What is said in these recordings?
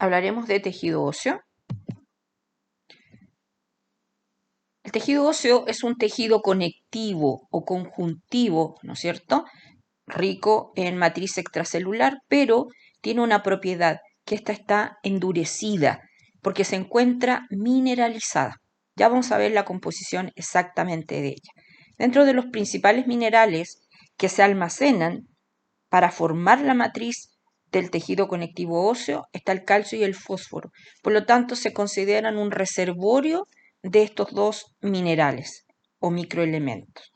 hablaremos de tejido óseo. El tejido óseo es un tejido conectivo o conjuntivo, ¿no es cierto?, rico en matriz extracelular, pero tiene una propiedad, que ésta está endurecida porque se encuentra mineralizada. Ya vamos a ver la composición exactamente de ella. Dentro de los principales minerales que se almacenan para formar la matriz del tejido conectivo óseo está el calcio y el fósforo. Por lo tanto, se consideran un reservorio de estos dos minerales o microelementos,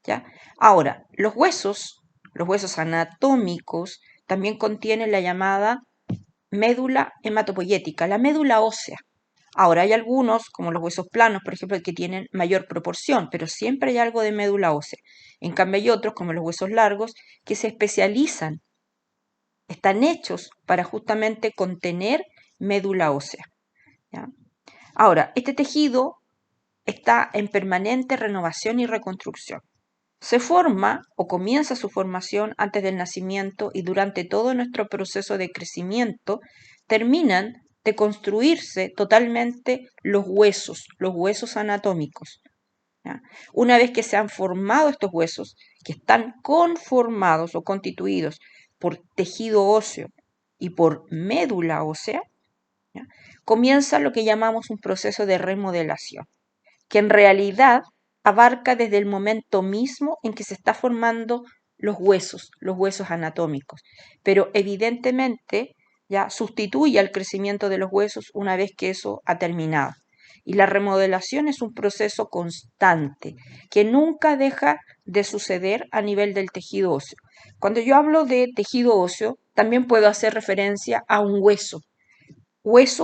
¿ya? Ahora, los huesos anatómicos también contienen la llamada médula hematopoyética, la médula ósea. Ahora, hay algunos, como los huesos planos, por ejemplo, que tienen mayor proporción, pero siempre hay algo de médula ósea. En cambio, hay otros, como los huesos largos, que se especializan, están hechos para justamente contener médula ósea, ¿ya? Ahora, este tejido está en permanente renovación y reconstrucción. Se forma o comienza su formación antes del nacimiento y durante todo nuestro proceso de crecimiento terminan de construirse totalmente los huesos anatómicos, ¿ya? Una vez que se han formado estos huesos, que están conformados o constituidos por tejido óseo y por médula ósea, ¿ya?, comienza lo que llamamos un proceso de remodelación, que en realidad abarca desde el momento mismo en que se está formando los huesos anatómicos, pero evidentemente ya sustituye al crecimiento de los huesos una vez que eso ha terminado. Y la remodelación es un proceso constante que nunca deja de suceder a nivel del tejido óseo. Cuando yo hablo de tejido óseo, también puedo hacer referencia a un hueso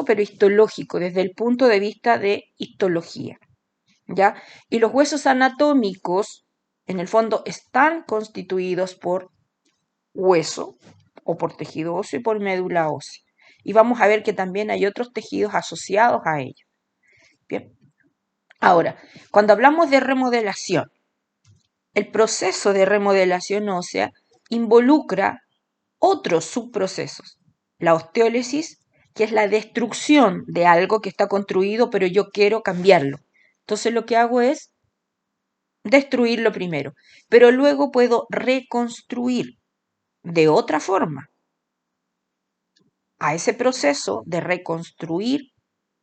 pero histológico, desde el punto de vista de histología, ¿ya? Y los huesos anatómicos, en el fondo, están constituidos por hueso o por tejido óseo y por médula ósea. Y vamos a ver que también hay otros tejidos asociados a ello. Bien. Ahora, cuando hablamos de remodelación, el proceso de remodelación ósea involucra otros subprocesos. La osteólisis, que es la destrucción de algo que está construido, pero yo quiero cambiarlo. Entonces lo que hago es destruirlo primero, pero luego puedo reconstruir de otra forma. A ese proceso de reconstruir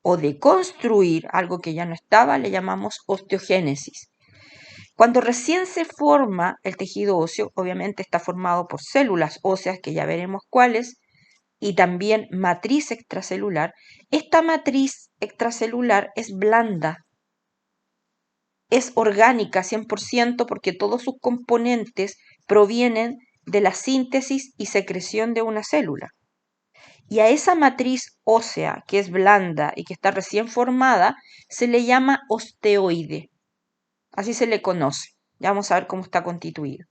o de construir algo que ya no estaba le llamamos osteogénesis. Cuando recién se forma el tejido óseo, obviamente está formado por células óseas, que ya veremos cuáles, y también matriz extracelular. Esta matriz extracelular es blanda, es orgánica 100% porque todos sus componentes provienen de la síntesis y secreción de una célula. Y a esa matriz ósea, que es blanda y que está recién formada, se le llama osteoide. Así se le conoce. Ya vamos a ver cómo está constituido.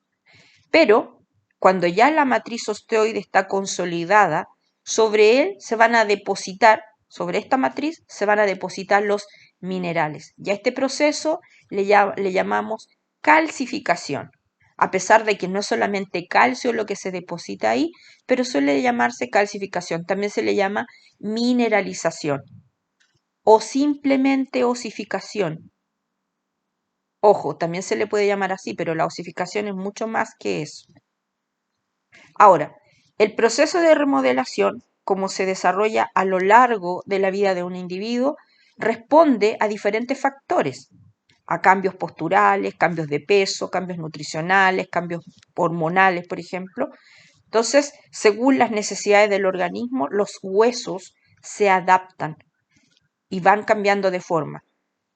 Pero cuando ya la matriz osteoide está consolidada, sobre él se van a depositar, sobre esta matriz se van a depositar los minerales. Y a este proceso le llamamos calcificación, a pesar de que no es solamente calcio lo que se deposita ahí, pero suele llamarse calcificación. También se le llama mineralización o simplemente osificación. Ojo, también se le puede llamar así, pero la osificación es mucho más que eso. Ahora, el proceso de remodelación, como se desarrolla a lo largo de la vida de un individuo, responde a diferentes factores, a cambios posturales, cambios de peso, cambios nutricionales, cambios hormonales, por ejemplo. Entonces, según las necesidades del organismo, los huesos se adaptan y van cambiando de forma.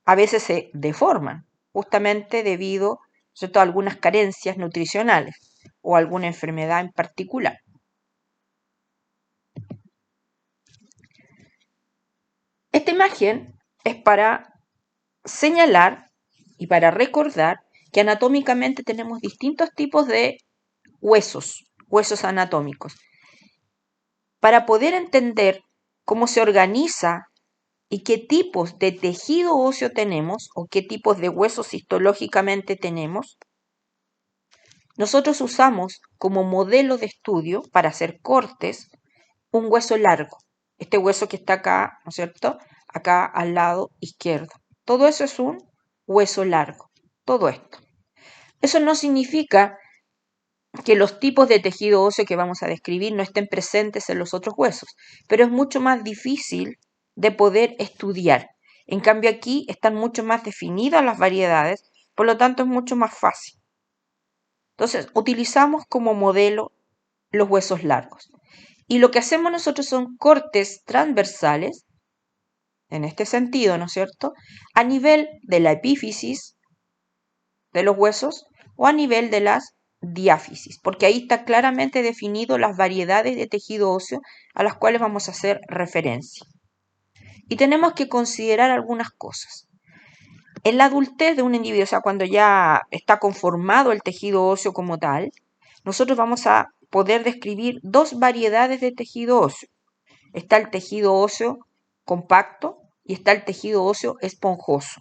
A veces se deforman, justamente debido a algunas carencias nutricionales o alguna enfermedad en particular. Esta imagen es para señalar y para recordar que anatómicamente tenemos distintos tipos de huesos anatómicos. Para poder entender cómo se organiza y qué tipos de tejido óseo tenemos o qué tipos de huesos histológicamente tenemos, nosotros usamos como modelo de estudio para hacer cortes un hueso largo. este hueso que está acá, ¿no es cierto? Acá al lado izquierdo. Todo eso es un hueso largo, todo esto. Eso no significa que los tipos de tejido óseo que vamos a describir no estén presentes en los otros huesos, pero es mucho más difícil de poder estudiar. En cambio aquí están mucho más definidas las variedades, por lo tanto es mucho más fácil. Entonces, utilizamos como modelo los huesos largos. Y lo que hacemos nosotros son cortes transversales, en este sentido, ¿no es cierto?, a nivel de la epífisis de los huesos o a nivel de las diáfisis, porque ahí está claramente definido las variedades de tejido óseo a las cuales vamos a hacer referencia. Y tenemos que considerar algunas cosas. En la adultez de un individuo, o sea, cuando ya está conformado el tejido óseo como tal, nosotros vamos a poder describir dos variedades de tejido óseo. Está el tejido óseo compacto y está el tejido óseo esponjoso.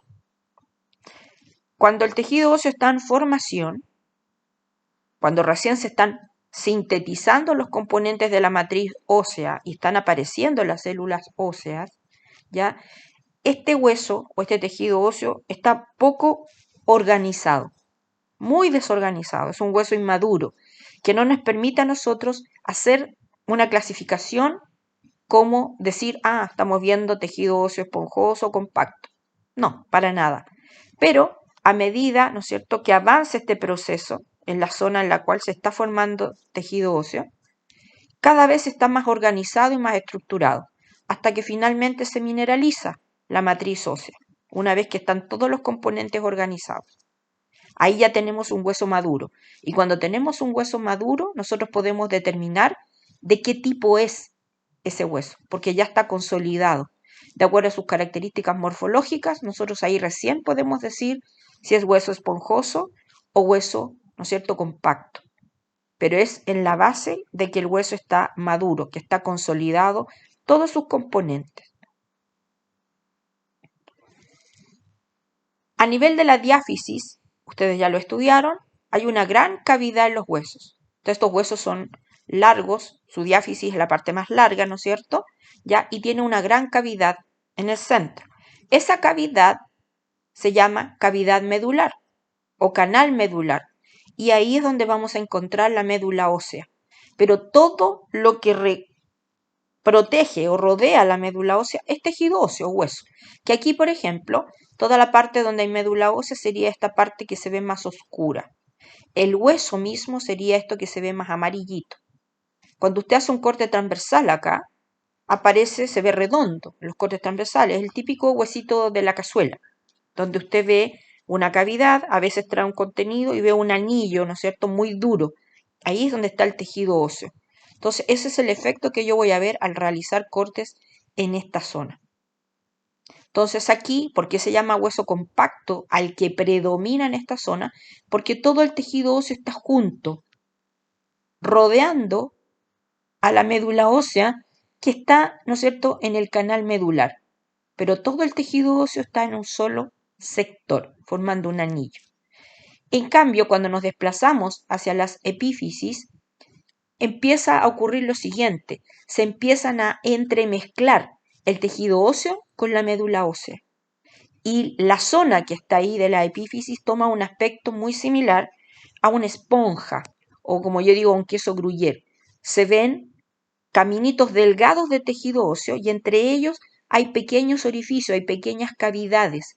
Cuando el tejido óseo está en formación, cuando recién se están sintetizando los componentes de la matriz ósea y están apareciendo las células óseas, ¿ya? Este hueso o este tejido óseo está poco organizado, muy desorganizado, es un hueso inmaduro que no nos permite a nosotros hacer una clasificación como decir, estamos viendo tejido óseo esponjoso o compacto. No, para nada. Pero a medida, ¿no es cierto?, que avance este proceso en la zona en la cual se está formando tejido óseo, cada vez está más organizado y más estructurado, hasta que finalmente se mineraliza la matriz ósea, una vez que están todos los componentes organizados. Ahí ya tenemos un hueso maduro. Y cuando tenemos un hueso maduro, nosotros podemos determinar de qué tipo es ese hueso, porque ya está consolidado. De acuerdo a sus características morfológicas, nosotros ahí recién podemos decir si es hueso esponjoso o hueso, ¿no es cierto?, compacto. Pero es en la base de que el hueso está maduro, que está consolidado todos sus componentes. A nivel de la diáfisis, ustedes ya lo estudiaron, hay una gran cavidad en los huesos. Entonces, estos huesos son largos, su diáfisis es la parte más larga, ¿no es cierto? ¿Ya? Y tiene una gran cavidad en el centro. Esa cavidad se llama cavidad medular o canal medular. Y ahí es donde vamos a encontrar la médula ósea. Pero todo lo que protege o rodea la médula ósea es tejido óseo o hueso. Que aquí, por ejemplo, toda la parte donde hay médula ósea sería esta parte que se ve más oscura. El hueso mismo sería esto que se ve más amarillito. Cuando usted hace un corte transversal acá, aparece, se ve redondo, los cortes transversales, el típico huesito de la cazuela, donde usted ve una cavidad, a veces trae un contenido y ve un anillo, ¿no es cierto?, muy duro. Ahí es donde está el tejido óseo. Entonces, ese es el efecto que yo voy a ver al realizar cortes en esta zona. Entonces aquí, ¿por qué se llama hueso compacto al que predomina en esta zona? Porque todo el tejido óseo está junto, rodeando a la médula ósea que está, ¿no es cierto?, en el canal medular. Pero todo el tejido óseo está en un solo sector, formando un anillo. En cambio, cuando nos desplazamos hacia las epífisis, empieza a ocurrir lo siguiente, se empiezan a entremezclar el tejido óseo con la médula ósea. Y la zona que está ahí de la epífisis toma un aspecto muy similar a una esponja, o como yo digo, un queso gruyère. Se ven caminitos delgados de tejido óseo y entre ellos hay pequeños orificios, hay pequeñas cavidades.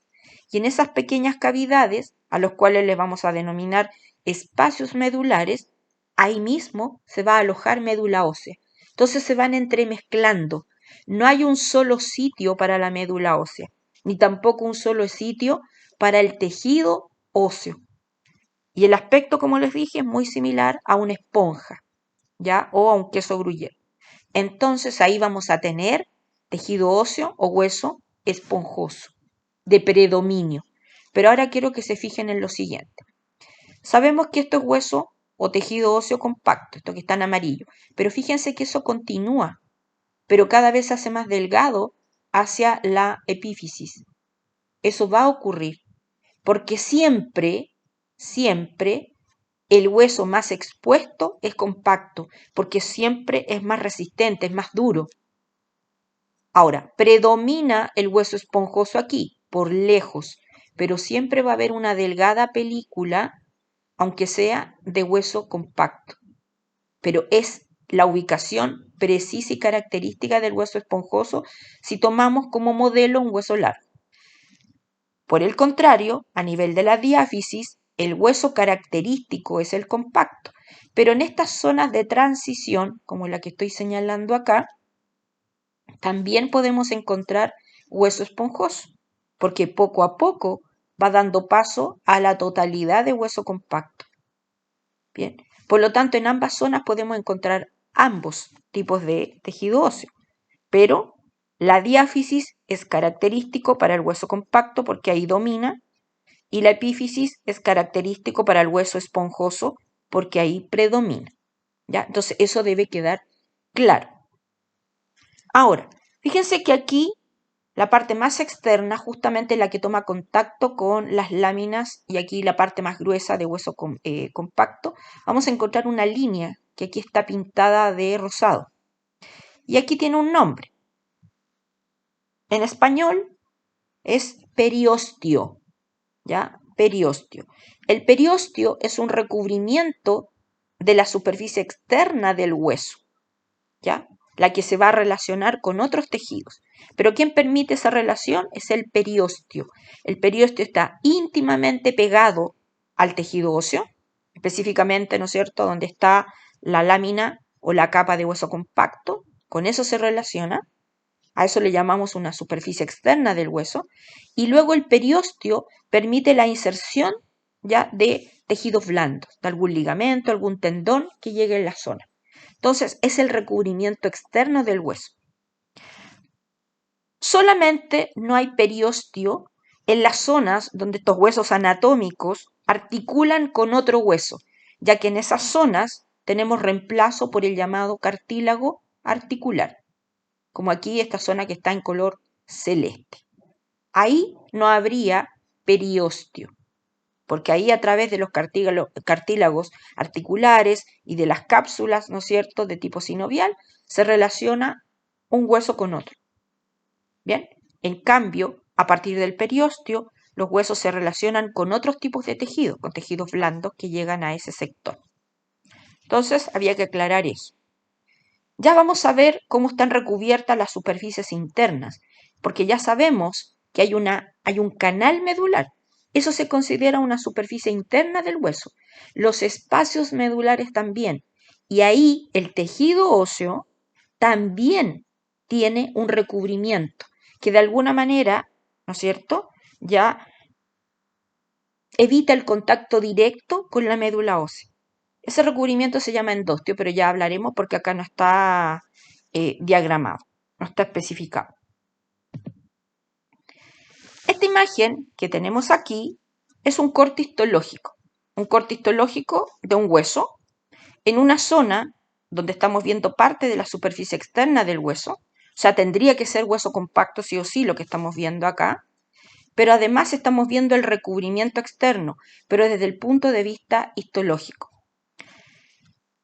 Y en esas pequeñas cavidades, a los cuales les vamos a denominar espacios medulares, ahí mismo se va a alojar médula ósea. Entonces se van entremezclando. No hay un solo sitio para la médula ósea, ni tampoco un solo sitio para el tejido óseo. Y el aspecto, como les dije, es muy similar a una esponja, ¿ya? O a un queso gruyère. Entonces ahí vamos a tener tejido óseo o hueso esponjoso, de predominio. Pero ahora quiero que se fijen en lo siguiente. Sabemos que esto es hueso o tejido óseo compacto, esto que está en amarillo, pero fíjense que eso continúa, pero cada vez se hace más delgado hacia la epífisis. Eso va a ocurrir, porque siempre el hueso más expuesto es compacto, porque siempre es más resistente, es más duro. Ahora, predomina el hueso esponjoso aquí, por lejos, pero siempre va a haber una delgada película, aunque sea de hueso compacto. Pero es la ubicación precisa y característica del hueso esponjoso si tomamos como modelo un hueso largo. Por el contrario, a nivel de la diáfisis, el hueso característico es el compacto, pero en estas zonas de transición, como la que estoy señalando acá, también podemos encontrar hueso esponjoso, porque poco a poco va dando paso a la totalidad de hueso compacto. Bien, por lo tanto, en ambas zonas podemos encontrar ambos tipos de tejido óseo, pero la diáfisis es característico para el hueso compacto porque ahí domina, y la epífisis es característico para el hueso esponjoso porque ahí predomina. ¿Ya? Entonces, eso debe quedar claro. Ahora, fíjense que aquí la parte más externa, justamente la que toma contacto con las láminas, y aquí la parte más gruesa de hueso compacto, vamos a encontrar una línea que aquí está pintada de rosado. Y aquí tiene un nombre. En español es periostio, ¿ya? Periostio. El periostio es un recubrimiento de la superficie externa del hueso, ¿ya? La que se va a relacionar con otros tejidos. Pero quien permite esa relación es el periostio. El periostio está íntimamente pegado al tejido óseo, específicamente, ¿no es cierto?, donde está la lámina o la capa de hueso compacto, con eso se relaciona, a eso le llamamos una superficie externa del hueso, y luego el periostio permite la inserción ya de tejidos blandos, de algún ligamento, algún tendón que llegue en la zona. Entonces, es el recubrimiento externo del hueso. Solamente no hay periostio en las zonas donde estos huesos anatómicos articulan con otro hueso, ya que en esas zonas tenemos reemplazo por el llamado cartílago articular, como aquí esta zona que está en color celeste. Ahí no habría periostio, porque ahí a través de los cartílagos articulares y de las cápsulas, ¿no es cierto?, de tipo sinovial, se relaciona un hueso con otro. Bien, en cambio, a partir del periostio, los huesos se relacionan con otros tipos de tejidos, con tejidos blandos que llegan a ese sector. Entonces, había que aclarar eso. Ya vamos a ver cómo están recubiertas las superficies internas, porque ya sabemos que hay un canal medular. Eso se considera una superficie interna del hueso. Los espacios medulares también. Y ahí el tejido óseo también tiene un recubrimiento que de alguna manera, ¿no es cierto?, ya evita el contacto directo con la médula ósea. Ese recubrimiento se llama endostio, pero ya hablaremos porque acá no está diagramado, no está especificado. Esta imagen que tenemos aquí es un corte histológico de un hueso en una zona donde estamos viendo parte de la superficie externa del hueso. O sea, tendría que ser hueso compacto sí o sí lo que estamos viendo acá, pero además estamos viendo el recubrimiento externo, pero desde el punto de vista histológico.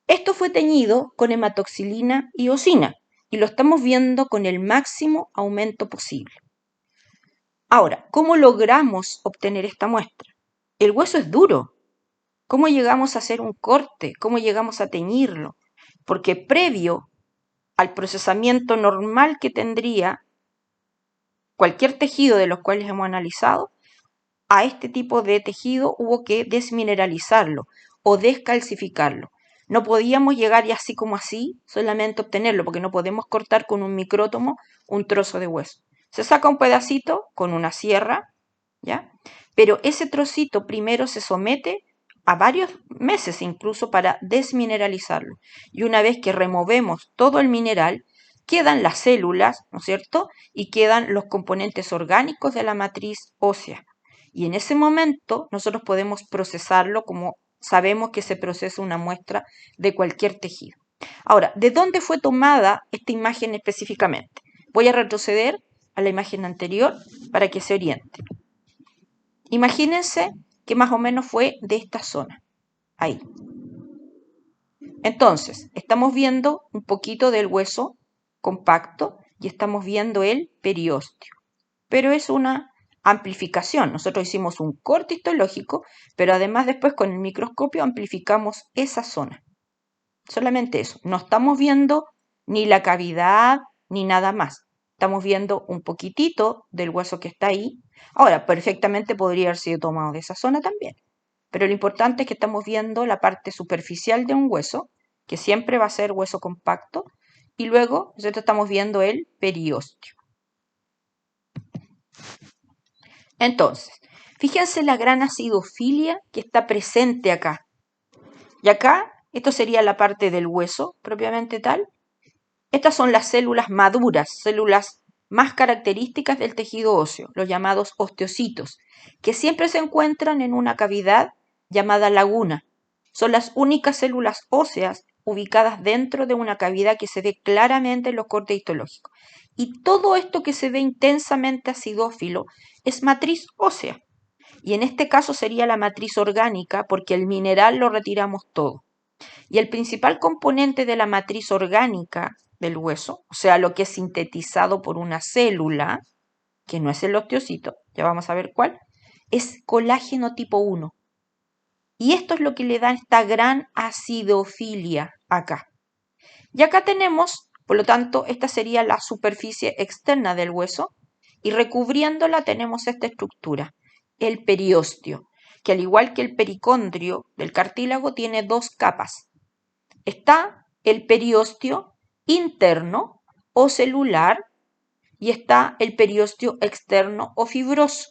Esto fue teñido con hematoxilina y eosina y lo estamos viendo con el máximo aumento posible. Ahora, ¿cómo logramos obtener esta muestra? El hueso es duro. ¿Cómo llegamos a hacer un corte? ¿Cómo llegamos a teñirlo? Porque previo al procesamiento normal que tendría cualquier tejido de los cuales hemos analizado, a este tipo de tejido hubo que desmineralizarlo o descalcificarlo. No podíamos llegar y así como así solamente obtenerlo, porque no podemos cortar con un micrótomo un trozo de hueso. Se saca un pedacito con una sierra, ¿ya? Pero ese trocito primero se somete a varios meses incluso para desmineralizarlo. Y una vez que removemos todo el mineral, quedan las células, ¿no es cierto? Y quedan los componentes orgánicos de la matriz ósea. Y en ese momento nosotros podemos procesarlo como sabemos que se procesa una muestra de cualquier tejido. Ahora, ¿de dónde fue tomada esta imagen específicamente? Voy a retroceder a la imagen anterior para que se oriente. Imagínense que más o menos fue de esta zona, ahí. Entonces, estamos viendo un poquito del hueso compacto y estamos viendo el periósteo. Pero es una amplificación. Nosotros hicimos un corte histológico, pero además después con el microscopio amplificamos esa zona. Solamente eso. No estamos viendo ni la cavidad ni nada más. Estamos viendo un poquitito del hueso que está ahí. Ahora, perfectamente podría haber sido tomado de esa zona también. Pero lo importante es que estamos viendo la parte superficial de un hueso, que siempre va a ser hueso compacto, y luego nosotros estamos viendo el periósteo. Entonces, fíjense la gran acidofilia que está presente acá. Y acá, esto sería la parte del hueso propiamente tal. Estas son las células maduras, células más características del tejido óseo, los llamados osteocitos, que siempre se encuentran en una cavidad llamada laguna. Son las únicas células óseas ubicadas dentro de una cavidad que se ve claramente en los cortes histológicos. Y todo esto que se ve intensamente acidófilo es matriz ósea. Y en este caso sería la matriz orgánica porque el mineral lo retiramos todo. Y el principal componente de la matriz orgánica del hueso, o sea, lo que es sintetizado por una célula, que no es el osteocito, ya vamos a ver cuál, es colágeno tipo 1. Y esto es lo que le da esta gran acidofilia acá. Y acá tenemos, por lo tanto, esta sería la superficie externa del hueso, y recubriéndola tenemos esta estructura, el periósteo, que al igual que el pericondrio del cartílago tiene dos capas. Está el periósteo interno o celular y está el periósteo externo o fibroso.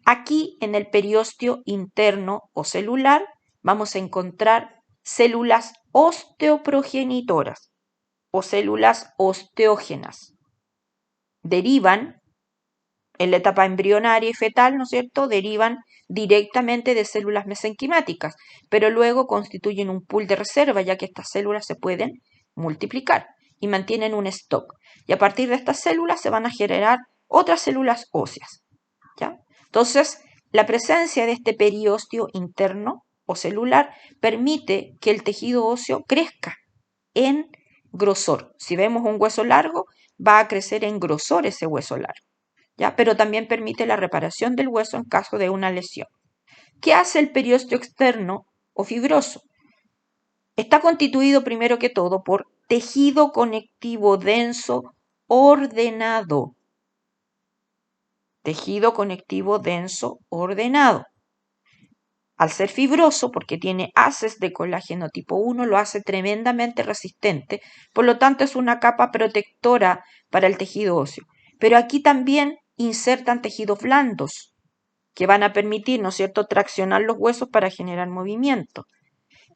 Aquí en el periósteo interno o celular vamos a encontrar células osteoprogenitoras o células osteógenas. Derivan en la etapa embrionaria y fetal, ¿no es cierto?, derivan directamente de células mesenquimáticas, pero luego constituyen un pool de reserva, ya que estas células se pueden multiplicar y mantienen un stock. Y a partir de estas células se van a generar otras células óseas, ¿ya? Entonces, la presencia de este periósteo interno o celular permite que el tejido óseo crezca en grosor. Si vemos un hueso largo, va a crecer en grosor ese hueso largo, ¿ya? Pero también permite la reparación del hueso en caso de una lesión. ¿Qué hace el periósteo externo o fibroso? Está constituido primero que todo por tejido conectivo denso ordenado. Tejido conectivo denso ordenado. Al ser fibroso, porque tiene haces de colágeno tipo 1, lo hace tremendamente resistente, por lo tanto es una capa protectora para el tejido óseo. Pero aquí también insertan tejidos blandos, que van a permitir, ¿no es cierto?, traccionar los huesos para generar movimiento.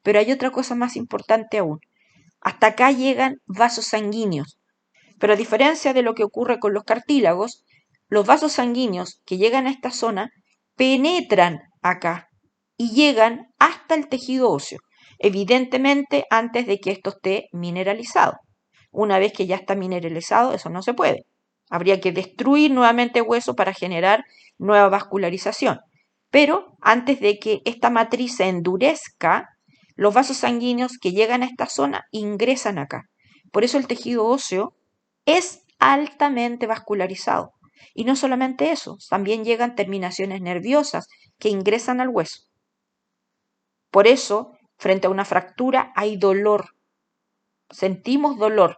Pero hay otra cosa más importante aún. Hasta acá llegan vasos sanguíneos. Pero a diferencia de lo que ocurre con los cartílagos, los vasos sanguíneos que llegan a esta zona penetran acá y llegan hasta el tejido óseo, evidentemente antes de que esto esté mineralizado. Una vez que ya está mineralizado, eso no se puede. Habría que destruir nuevamente hueso para generar nueva vascularización. Pero antes de que esta matriz se endurezca, los vasos sanguíneos que llegan a esta zona ingresan acá. Por eso el tejido óseo es altamente vascularizado. Y no solamente eso, también llegan terminaciones nerviosas que ingresan al hueso. Por eso, frente a una fractura hay dolor. Sentimos dolor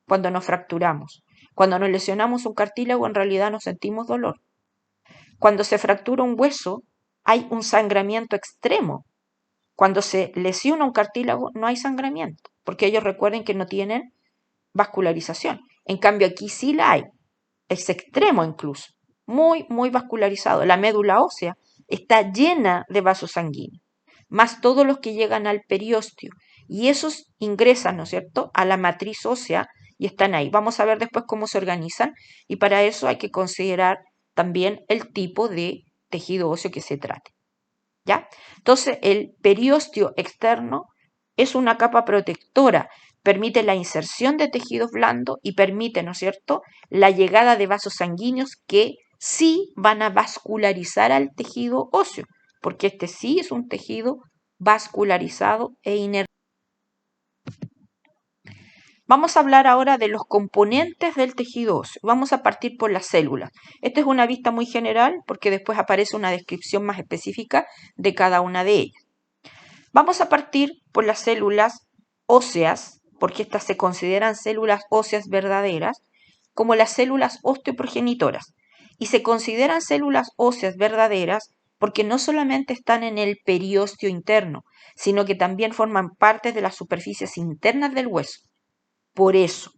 cuando nos fracturamos. Cuando nos lesionamos un cartílago, en realidad no sentimos dolor. Cuando se fractura un hueso, hay un sangramiento extremo. Cuando se lesiona un cartílago, no hay sangramiento, porque ellos recuerden que no tienen vascularización. En cambio, aquí sí la hay. Es extremo incluso. Muy, muy vascularizado. La médula ósea está llena de vasos sanguíneos, más todos los que llegan al periósteo. Y esos ingresan, ¿no es cierto?, a la matriz ósea y están ahí. Vamos a ver después cómo se organizan y para eso hay que considerar también el tipo de tejido óseo que se trate, ¿ya? Entonces, el periósteo externo es una capa protectora, permite la inserción de tejidos blandos y permite, ¿no es cierto?, la llegada de vasos sanguíneos que sí van a vascularizar al tejido óseo, porque este sí es un tejido vascularizado e inerte. Vamos a hablar ahora de los componentes del tejido óseo. Vamos a partir por las células. Esta es una vista muy general porque después aparece una descripción más específica de cada una de ellas. Vamos a partir por las células óseas, porque estas se consideran células óseas verdaderas, como las células osteoprogenitoras. Y se consideran células óseas verdaderas porque no solamente están en el periósteo interno, sino que también forman parte de las superficies internas del hueso. Por eso,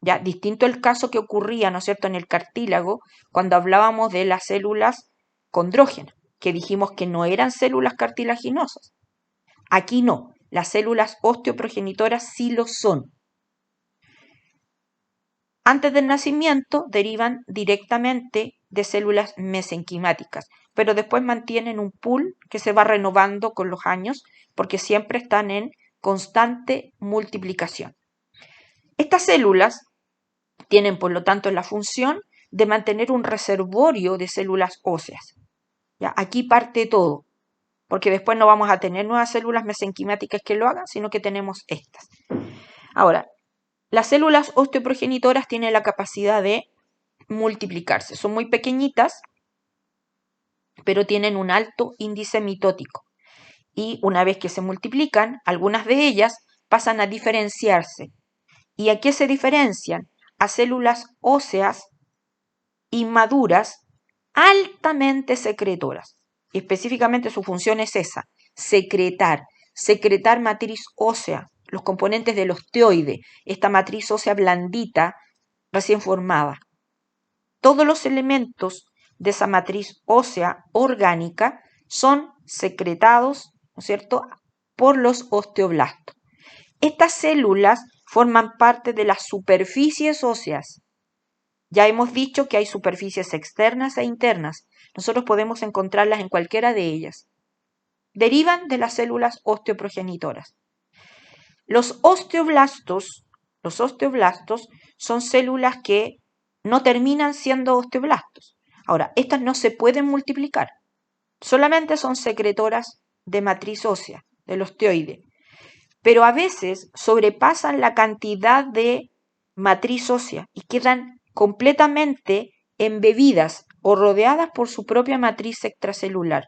ya distinto el caso que ocurría, ¿no es cierto?, en el cartílago, cuando hablábamos de las células condrógenas, que dijimos que no eran células cartilaginosas. Aquí no, las células osteoprogenitoras sí lo son. Antes del nacimiento derivan directamente de células mesenquimáticas, pero después mantienen un pool que se va renovando con los años porque siempre están en constante multiplicación. Estas células tienen, por lo tanto, la función de mantener un reservorio de células óseas. ¿Ya? Aquí parte todo, porque después no vamos a tener nuevas células mesenquimáticas que lo hagan, sino que tenemos estas. Ahora, las células osteoprogenitoras tienen la capacidad de multiplicarse. Son muy pequeñitas, pero tienen un alto índice mitótico. Y una vez que se multiplican, algunas de ellas pasan a diferenciarse. ¿Y a qué se diferencian? A células óseas inmaduras altamente secretoras. Y específicamente su función es esa, secretar matriz ósea, los componentes del osteoide, esta matriz ósea blandita recién formada. Todos los elementos de esa matriz ósea orgánica son secretados, ¿no es cierto?, por los osteoblastos. Estas células forman parte de las superficies óseas. Ya hemos dicho que hay superficies externas e internas. Nosotros podemos encontrarlas en cualquiera de ellas. Derivan de las células osteoprogenitoras. Los osteoblastos son células que no terminan siendo osteoblastos. Ahora, estas no se pueden multiplicar. Solamente son secretoras de matriz ósea, del osteoide. Pero a veces sobrepasan la cantidad de matriz ósea y quedan completamente embebidas o rodeadas por su propia matriz extracelular.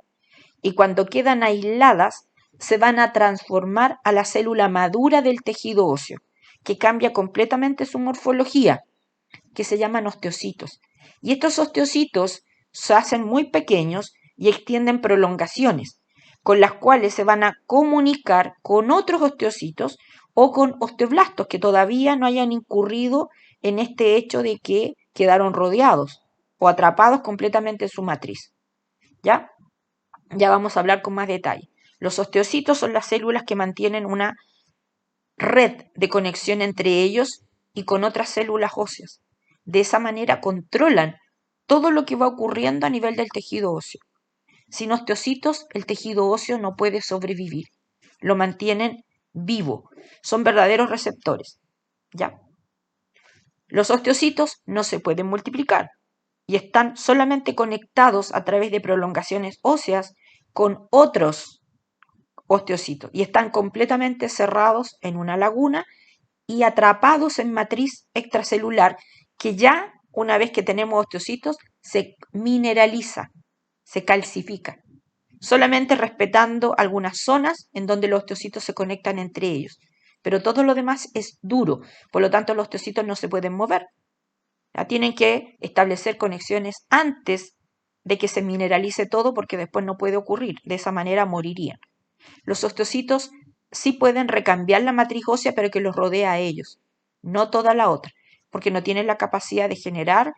Y cuando quedan aisladas, se van a transformar a la célula madura del tejido óseo, que cambia completamente su morfología, que se llaman osteocitos. Y estos osteocitos se hacen muy pequeños y extienden prolongaciones, con las cuales se van a comunicar con otros osteocitos o con osteoblastos que todavía no hayan incurrido en este hecho de que quedaron rodeados o atrapados completamente en su matriz. ¿Ya? Ya vamos a hablar con más detalle. Los osteocitos son las células que mantienen una red de conexión entre ellos y con otras células óseas. De esa manera controlan todo lo que va ocurriendo a nivel del tejido óseo. Sin osteocitos, el tejido óseo no puede sobrevivir. Lo mantienen vivo. Son verdaderos receptores. ¿Ya? Los osteocitos no se pueden multiplicar y están solamente conectados a través de prolongaciones óseas con otros osteocitos y están completamente cerrados en una laguna y atrapados en matriz extracelular que ya una vez que tenemos osteocitos se mineraliza, se calcifica, solamente respetando algunas zonas en donde los osteocitos se conectan entre ellos, pero todo lo demás es duro, por lo tanto los osteocitos no se pueden mover. Ya tienen que establecer conexiones antes de que se mineralice todo porque después no puede ocurrir, de esa manera morirían. Los osteocitos sí pueden recambiar la matriz ósea, pero que los rodea a ellos, no toda la otra, porque no tienen la capacidad de generar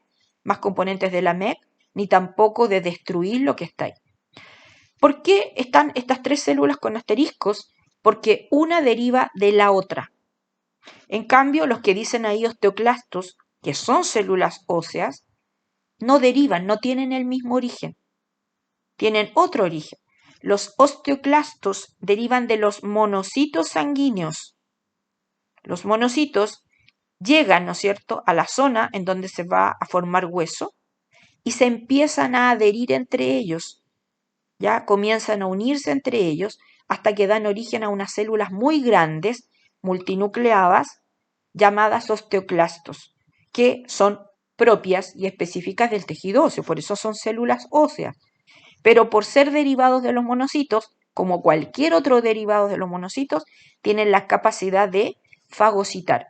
más componentes de la MEC, ni tampoco de destruir lo que está ahí. ¿Por qué están estas tres células con asteriscos? Porque una deriva de la otra. En cambio, los que dicen ahí osteoclastos, que son células óseas, no derivan, no tienen el mismo origen, tienen otro origen. Los osteoclastos derivan de los monocitos sanguíneos. Los monocitos llegan, ¿no es cierto?, a la zona en donde se va a formar hueso y se empiezan a adherir entre ellos. Ya comienzan a unirse entre ellos hasta que dan origen a unas células muy grandes, multinucleadas, llamadas osteoclastos, que son propias y específicas del tejido óseo, por eso son células óseas. Pero por ser derivados de los monocitos, como cualquier otro derivado de los monocitos, tienen la capacidad de fagocitar.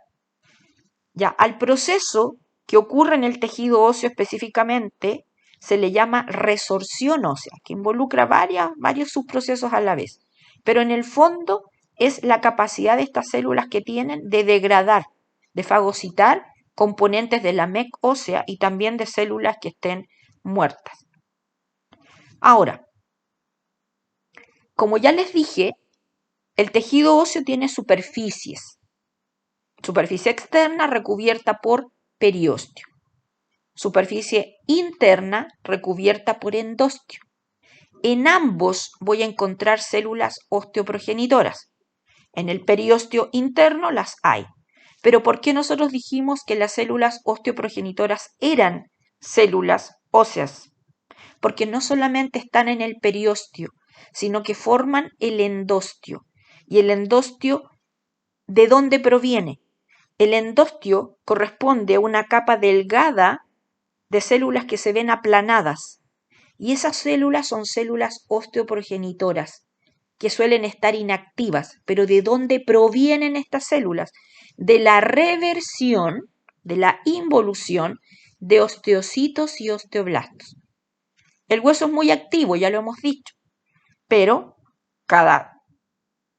Ya, al proceso que ocurre en el tejido óseo específicamente se le llama resorción ósea, que involucra varios subprocesos a la vez. Pero en el fondo es la capacidad de estas células que tienen de degradar, de fagocitar componentes de la MEC ósea y también de células que estén muertas. Ahora, como ya les dije, el tejido óseo tiene superficies. Superficie externa recubierta por periósteo. Superficie interna recubierta por endostio. En ambos voy a encontrar células osteoprogenitoras. En el periósteo interno las hay. Pero ¿por qué nosotros dijimos que las células osteoprogenitoras eran células óseas? Porque no solamente están en el periósteo, sino que forman el endostio. ¿Y el endostio de dónde proviene? El endostio corresponde a una capa delgada de células que se ven aplanadas. Y esas células son células osteoprogenitoras, que suelen estar inactivas. Pero ¿de dónde provienen estas células? De la reversión, de la involución de osteocitos y osteoblastos. El hueso es muy activo, ya lo hemos dicho, pero cada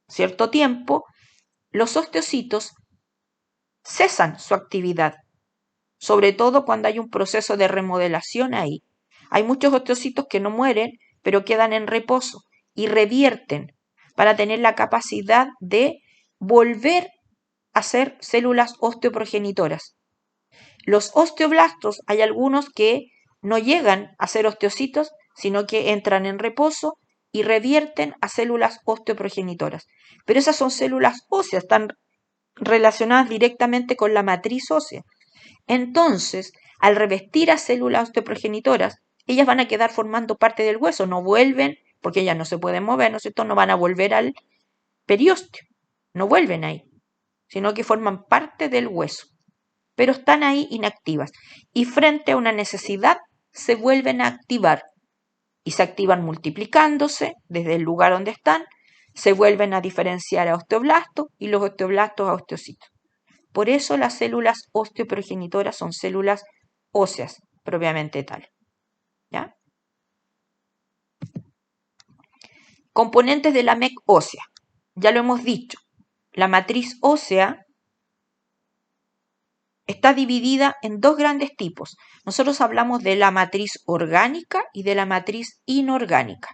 cierto tiempo los osteocitos cesan su actividad, sobre todo cuando hay un proceso de remodelación ahí. Hay muchos osteocitos que no mueren, pero quedan en reposo y revierten para tener la capacidad de volver a ser células osteoprogenitoras. Los osteoblastos, hay algunos que no llegan a ser osteocitos, sino que entran en reposo y revierten a células osteoprogenitoras. Pero esas son células óseas, están relacionadas directamente con la matriz ósea. Entonces, al revestir a células osteoprogenitoras, ellas van a quedar formando parte del hueso, no vuelven, porque ellas no se pueden mover, ¿no es cierto? No van a volver al periósteo, no vuelven ahí, sino que forman parte del hueso, pero están ahí inactivas. Y frente a una necesidad, se vuelven a activar y se activan multiplicándose desde el lugar donde están, se vuelven a diferenciar a osteoblastos y los osteoblastos a osteocitos. Por eso las células osteoprogenitoras son células óseas, propiamente tal. ¿Ya? Componentes de la MEC ósea. Ya lo hemos dicho. La matriz ósea está dividida en dos grandes tipos. Nosotros hablamos de la matriz orgánica y de la matriz inorgánica.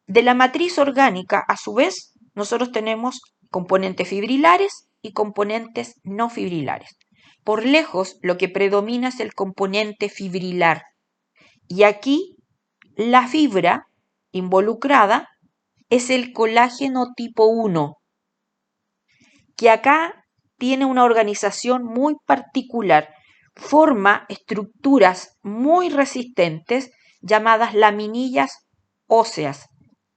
De la matriz orgánica, a su vez, nosotros tenemos componentes fibrilares y componentes no fibrilares. Por lejos, lo que predomina es el componente fibrilar. Y aquí, la fibra involucrada es el colágeno tipo 1, que acá tiene una organización muy particular. Forma estructuras muy resistentes llamadas laminillas óseas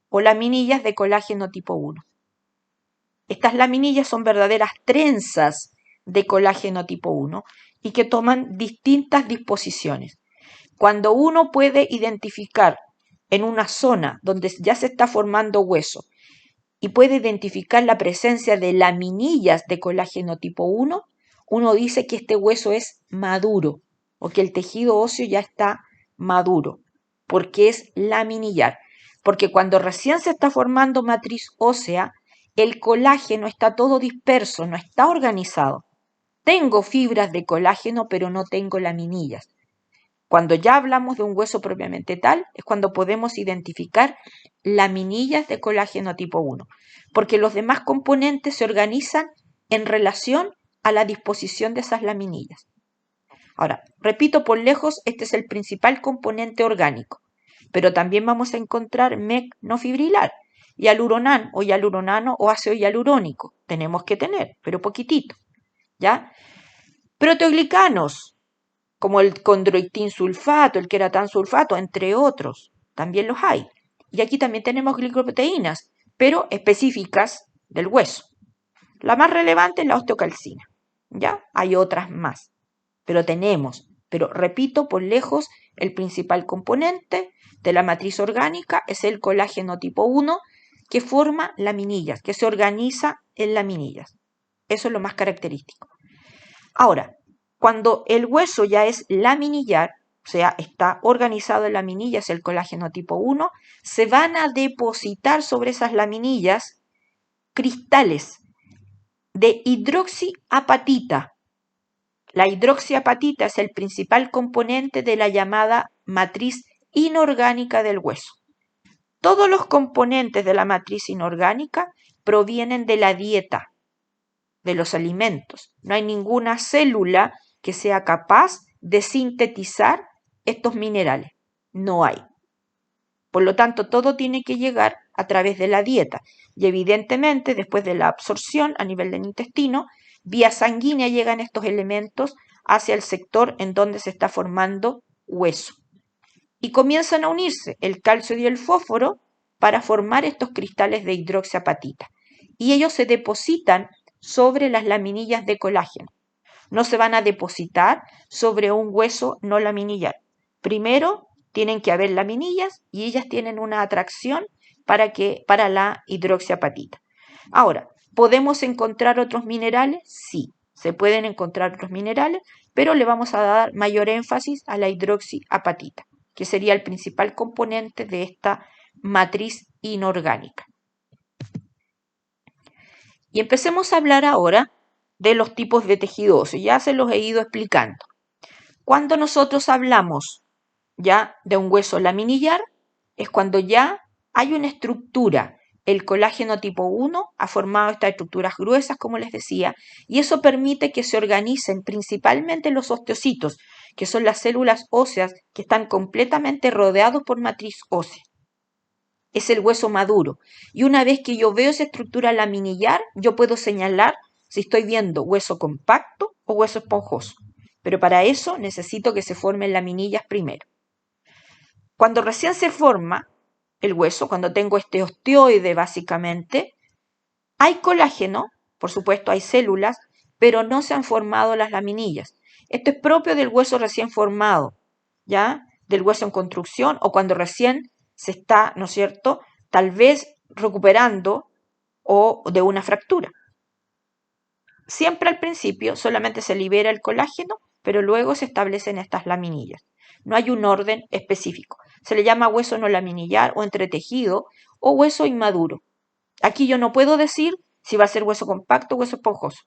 o laminillas de colágeno tipo 1. Estas laminillas son verdaderas trenzas de colágeno tipo 1 y que toman distintas disposiciones. Cuando uno puede identificar en una zona donde ya se está formando hueso y puede identificar la presencia de laminillas de colágeno tipo 1, uno dice que este hueso es maduro o que el tejido óseo ya está maduro, porque es laminillar. Porque cuando recién se está formando matriz ósea, el colágeno está todo disperso, no está organizado. Tengo fibras de colágeno, pero no tengo laminillas. Cuando ya hablamos de un hueso propiamente tal, es cuando podemos identificar laminillas de colágeno tipo 1, porque los demás componentes se organizan en relación a la disposición de esas laminillas. Ahora, repito, por lejos, este es el principal componente orgánico, pero también vamos a encontrar MEC no fibrilar, hialuronano o ácido hialurónico. Tenemos que tener, pero poquitito, ¿ya? Proteoglicanos, como el condroitin sulfato, el queratán sulfato, entre otros, también los hay. Y aquí también tenemos glicoproteínas, pero específicas del hueso. La más relevante es la osteocalcina. ¿ya? Hay otras más, pero repito, por lejos, el principal componente de la matriz orgánica es el colágeno tipo 1, que forma laminillas, que se organiza en laminillas. Eso es lo más característico. Ahora, cuando el hueso ya es laminillar, o sea, está organizado en laminillas, el colágeno tipo 1, se van a depositar sobre esas laminillas cristales de hidroxiapatita. La hidroxiapatita es el principal componente de la llamada matriz inorgánica del hueso. Todos los componentes de la matriz inorgánica provienen de la dieta, de los alimentos. No hay ninguna célula que sea capaz de sintetizar estos minerales. No hay. Por lo tanto, todo tiene que llegar a través de la dieta. Y evidentemente, después de la absorción a nivel del intestino, vía sanguínea llegan estos elementos hacia el sector en donde se está formando hueso. Y comienzan a unirse el calcio y el fósforo para formar estos cristales de hidroxiapatita. Y ellos se depositan sobre las laminillas de colágeno. No se van a depositar sobre un hueso no laminillar. Primero tienen que haber laminillas y ellas tienen una atracción para la hidroxiapatita. Ahora, ¿podemos encontrar otros minerales? Sí, se pueden encontrar otros minerales, pero le vamos a dar mayor énfasis a la hidroxiapatita, que sería el principal componente de esta matriz inorgánica. Y empecemos a hablar ahora de los tipos de tejido óseo. Ya se los he ido explicando. Cuando nosotros hablamos ya de un hueso laminillar, es cuando ya hay una estructura. El colágeno tipo 1 ha formado estas estructuras gruesas, como les decía, y eso permite que se organicen principalmente los osteocitos, que son las células óseas que están completamente rodeados por matriz ósea. Es el hueso maduro. Y una vez que yo veo esa estructura laminillar, yo puedo señalar si estoy viendo hueso compacto o hueso esponjoso. Pero para eso necesito que se formen laminillas primero. Cuando recién se forma el hueso, cuando tengo este osteoide básicamente, hay colágeno, por supuesto hay células, pero no se han formado las laminillas. Esto es propio del hueso recién formado, ¿ya? Del hueso en construcción o cuando recién se está, ¿no es cierto?, tal vez recuperando o de una fractura. Siempre al principio solamente se libera el colágeno, pero luego se establecen estas laminillas. No hay un orden específico. Se le llama hueso no laminillar o entretejido o hueso inmaduro. Aquí yo no puedo decir si va a ser hueso compacto o hueso esponjoso,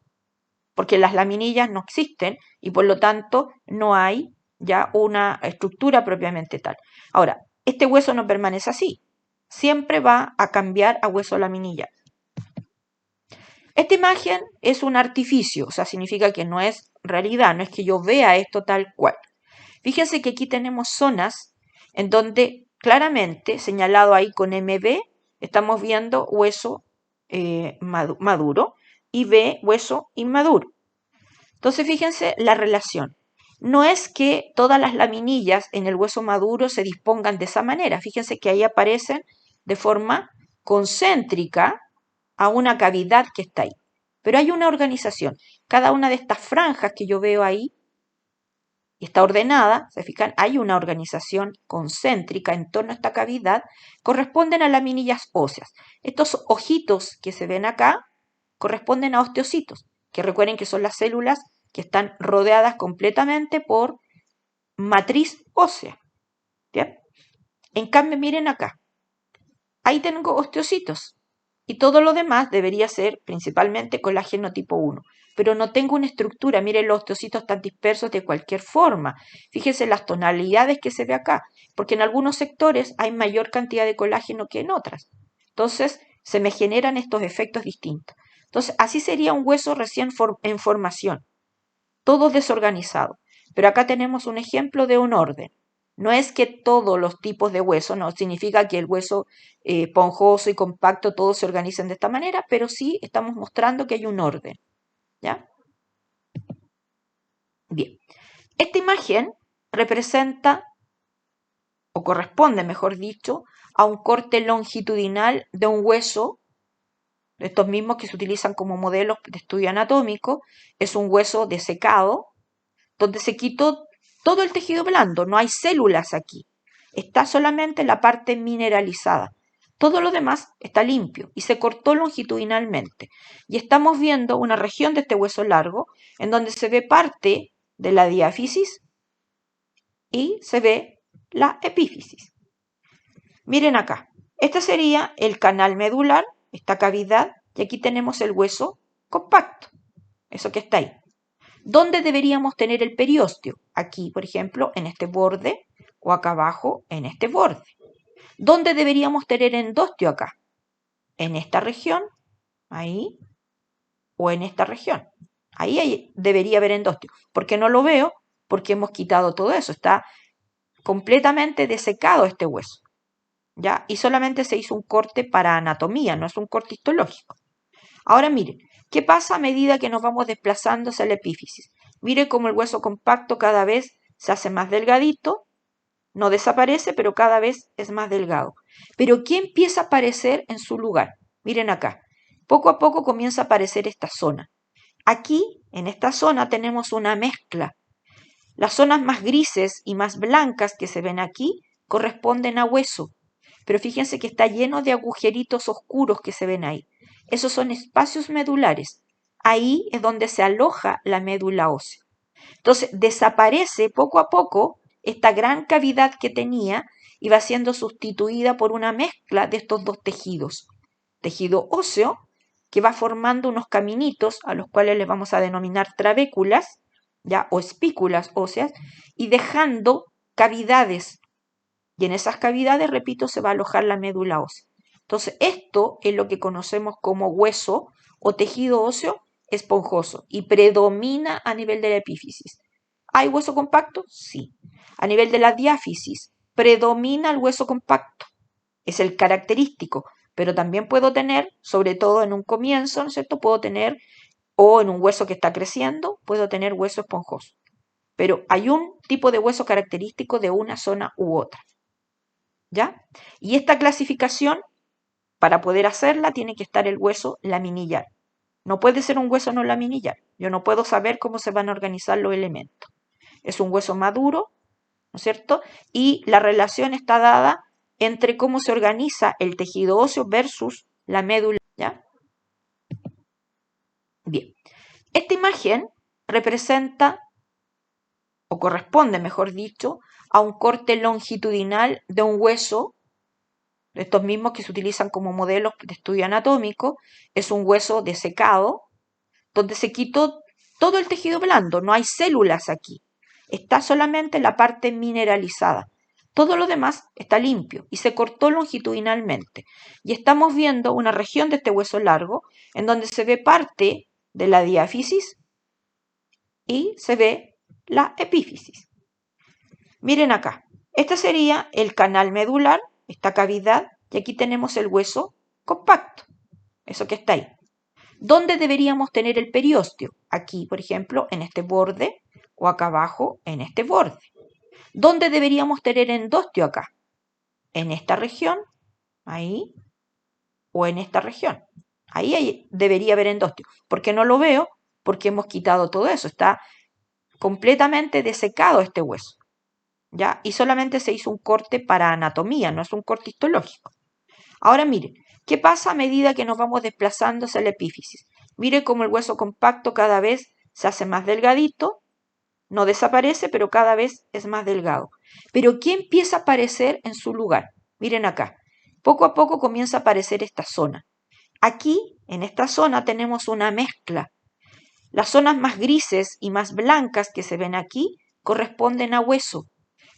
porque las laminillas no existen y por lo tanto no hay ya una estructura propiamente tal. Ahora, este hueso no permanece así. Siempre va a cambiar a hueso laminillar. Esta imagen es un artificio, o sea, significa que no es realidad, no es que yo vea esto tal cual. Fíjense que aquí tenemos zonas en donde claramente, señalado ahí con MB, estamos viendo hueso maduro y B, hueso inmaduro. Entonces, fíjense la relación. No es que todas las laminillas en el hueso maduro se dispongan de esa manera. Fíjense que ahí aparecen de forma concéntrica a una cavidad que está ahí. Pero hay una organización. Cada una de estas franjas que yo veo ahí y está ordenada, ¿se fijan? Hay una organización concéntrica en torno a esta cavidad, corresponden a laminillas óseas. Estos ojitos que se ven acá corresponden a osteocitos, que recuerden que son las células que están rodeadas completamente por matriz ósea. ¿Bien? En cambio, miren acá, ahí tengo osteocitos y todo lo demás debería ser principalmente colágeno tipo 1. Pero no tengo una estructura, miren los osteocitos están dispersos de cualquier forma. Fíjense las tonalidades que se ve acá, porque en algunos sectores hay mayor cantidad de colágeno que en otras. Entonces, se me generan estos efectos distintos. Entonces, así sería un hueso recién en formación, todo desorganizado. Pero acá tenemos un ejemplo de un orden. No es que todos los tipos de hueso, no significa que el hueso esponjoso y compacto todos se organicen de esta manera, pero sí estamos mostrando que hay un orden. ¿Ya? Bien. Esta imagen representa, o corresponde, mejor dicho, a un corte longitudinal de un hueso estos mismos que se utilizan como modelos de estudio anatómico, es un hueso desecado, donde se quitó todo el tejido blando, no hay células aquí, está solamente la parte mineralizada. Todo lo demás está limpio y se cortó longitudinalmente. Y estamos viendo una región de este hueso largo en donde se ve parte de la diáfisis y se ve la epífisis. Miren acá, este sería el canal medular, esta cavidad, y aquí tenemos el hueso compacto, eso que está ahí. ¿Dónde deberíamos tener el periósteo? Aquí, por ejemplo, en este borde, o acá abajo, en este borde. ¿Dónde deberíamos tener endostio acá? En esta región, ahí, o en esta región. Ahí debería haber endostio. ¿Por qué no lo veo? Porque hemos quitado todo eso. Está completamente desecado este hueso, ¿ya? Y solamente se hizo un corte para anatomía, no es un corte histológico. Ahora miren, ¿qué pasa a medida que nos vamos desplazando hacia la epífisis? Mire cómo el hueso compacto cada vez se hace más delgadito, no desaparece, pero cada vez es más delgado. Pero ¿qué empieza a aparecer en su lugar? Miren acá, poco a poco comienza a aparecer esta zona. Aquí, en esta zona, tenemos una mezcla. Las zonas más grises y más blancas que se ven aquí corresponden a hueso, pero fíjense que está lleno de agujeritos oscuros que se ven ahí. Esos son espacios medulares. Ahí es donde se aloja la médula ósea. Entonces desaparece poco a poco esta gran cavidad que tenía y va siendo sustituida por una mezcla de estos dos tejidos. Tejido óseo, que va formando unos caminitos a los cuales les vamos a denominar trabéculas, ¿ya? O espículas óseas, y dejando cavidades. Y en esas cavidades, repito, se va a alojar la médula ósea. Entonces, esto es lo que conocemos como hueso o tejido óseo esponjoso y predomina a nivel de la epífisis. ¿Hay hueso compacto? Sí. A nivel de la diáfisis, predomina el hueso compacto. Es el característico, pero también puedo tener, sobre todo en un comienzo, ¿no es cierto? Puedo tener, o en un hueso que está creciendo, puedo tener hueso esponjoso. Pero hay un tipo de hueso característico de una zona u otra, ¿ya? Y esta clasificación, para poder hacerla, tiene que estar el hueso laminillar. No puede ser un hueso no laminillar. Yo no puedo saber cómo se van a organizar los elementos. Es un hueso maduro, ¿no es cierto? Y la relación está dada entre cómo se organiza el tejido óseo versus la médula, ¿ya? Bien. Esta imagen representa, o corresponde, mejor dicho, a un corte longitudinal de un hueso, estos mismos que se utilizan como modelos de estudio anatómico. Es un hueso desecado, donde se quitó todo el tejido blando, no hay células aquí, está solamente la parte mineralizada. Todo lo demás está limpio y se cortó longitudinalmente. Y estamos viendo una región de este hueso largo en donde se ve parte de la diáfisis y se ve la epífisis. Miren acá, este sería el canal medular, esta cavidad, y aquí tenemos el hueso compacto, eso que está ahí. ¿Dónde deberíamos tener el periósteo? Aquí, por ejemplo, en este borde, o acá abajo, en este borde. ¿Dónde deberíamos tener endostio acá? En esta región, ahí, o en esta región. Ahí debería haber endostio. ¿Por qué no lo veo? Porque hemos quitado todo eso. Está completamente desecado este hueso, ¿ya? Y solamente se hizo un corte para anatomía, no es un corte histológico. Ahora miren, ¿qué pasa a medida que nos vamos desplazando hacia la epífisis? Mire cómo el hueso compacto cada vez se hace más delgadito, no desaparece, pero cada vez es más delgado. Pero ¿qué empieza a aparecer en su lugar? Miren acá, poco a poco comienza a aparecer esta zona. Aquí, en esta zona, tenemos una mezcla. Las zonas más grises y más blancas que se ven aquí corresponden a hueso,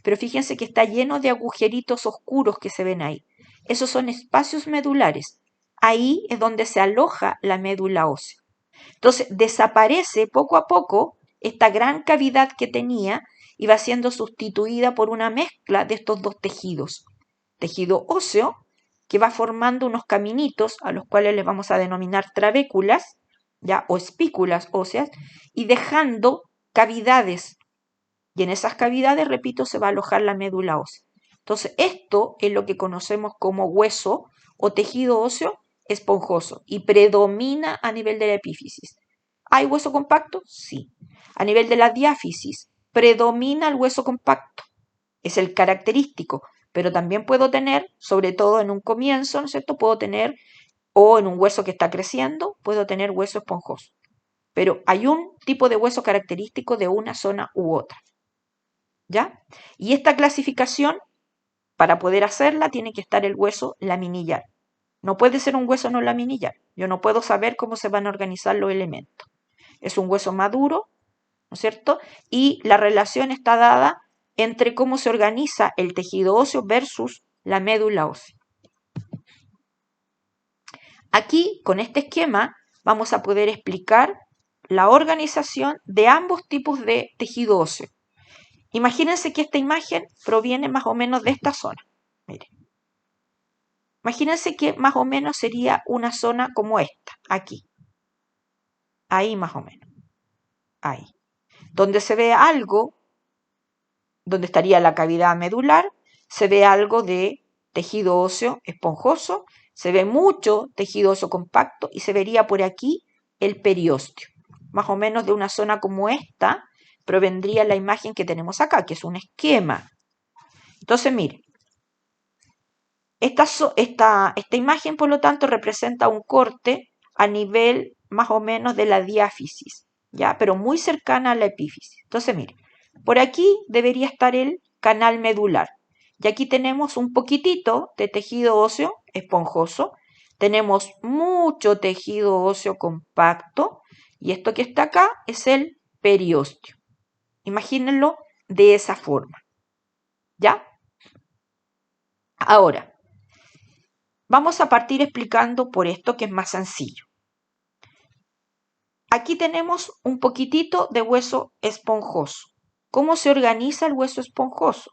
pero fíjense que está lleno de agujeritos oscuros que se ven ahí. Esos son espacios medulares. Ahí es donde se aloja la médula ósea. Entonces desaparece poco a poco esta gran cavidad que tenía y va siendo sustituida por una mezcla de estos dos tejidos. Tejido óseo, que va formando unos caminitos a los cuales les vamos a denominar trabéculas, ¿ya? O espículas óseas, y dejando cavidades. Y en esas cavidades, repito, se va a alojar la médula ósea. Entonces, esto es lo que conocemos como hueso o tejido óseo esponjoso y predomina a nivel de la epífisis. ¿Hay hueso compacto? Sí. A nivel de la diáfisis, predomina el hueso compacto. Es el característico, pero también puedo tener, sobre todo en un comienzo, ¿no es cierto? Puedo tener, o en un hueso que está creciendo, puedo tener hueso esponjoso. Pero hay un tipo de hueso característico de una zona u otra. ¿Ya? Y esta clasificación, para poder hacerla, tiene que estar el hueso laminillar. No puede ser un hueso no laminillar. Yo no puedo saber cómo se van a organizar los elementos. Es un hueso maduro, ¿no es cierto? Y la relación está dada entre cómo se organiza el tejido óseo versus la médula ósea. Aquí, con este esquema, vamos a poder explicar la organización de ambos tipos de tejido óseo. Imagínense que esta imagen proviene más o menos de esta zona. Miren. Imagínense que más o menos sería una zona como esta, aquí. Ahí más o menos. Ahí. Donde se ve algo, donde estaría la cavidad medular, se ve algo de tejido óseo esponjoso, se ve mucho tejido óseo compacto y se vería por aquí el periósteo. Más o menos de una zona como esta provendría la imagen que tenemos acá, que es un esquema. Entonces, miren, esta imagen, por lo tanto, representa un corte a nivel más o menos de la diáfisis, ¿ya? Pero muy cercana a la epífisis. Entonces, miren, por aquí debería estar el canal medular. Y aquí tenemos un poquitito de tejido óseo esponjoso. Tenemos mucho tejido óseo compacto. Y esto que está acá es el periósteo. Imagínenlo de esa forma. ¿Ya? Ahora, vamos a partir explicando por esto que es más sencillo. Aquí tenemos un poquitito de hueso esponjoso. ¿Cómo se organiza el hueso esponjoso?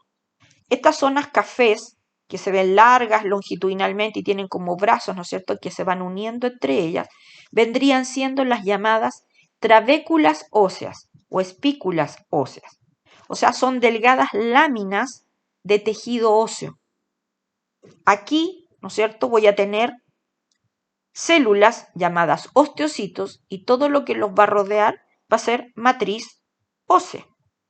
Estas zonas cafés, que se ven largas longitudinalmente y tienen como brazos, ¿no es cierto?, que se van uniendo entre ellas, vendrían siendo las llamadas trabéculas óseas o espículas óseas. O sea, son delgadas láminas de tejido óseo. Aquí, ¿no es cierto?, voy a tener células llamadas osteocitos y todo lo que los va a rodear va a ser matriz ósea.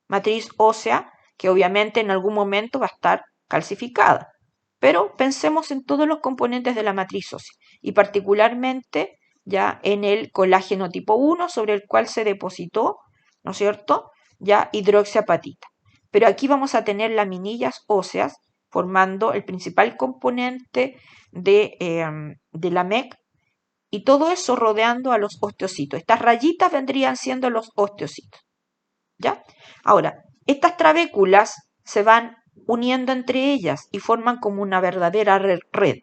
Matriz ósea que obviamente en algún momento va a estar calcificada. Pero pensemos en todos los componentes de la matriz ósea y particularmente ya en el colágeno tipo 1 sobre el cual se depositó, ¿no es cierto?, ya hidroxiapatita. Pero aquí vamos a tener laminillas óseas formando el principal componente de la MEC y todo eso rodeando a los osteocitos. Estas rayitas vendrían siendo los osteocitos. ¿Ya? Ahora, estas trabéculas se van uniendo entre ellas y forman como una verdadera red.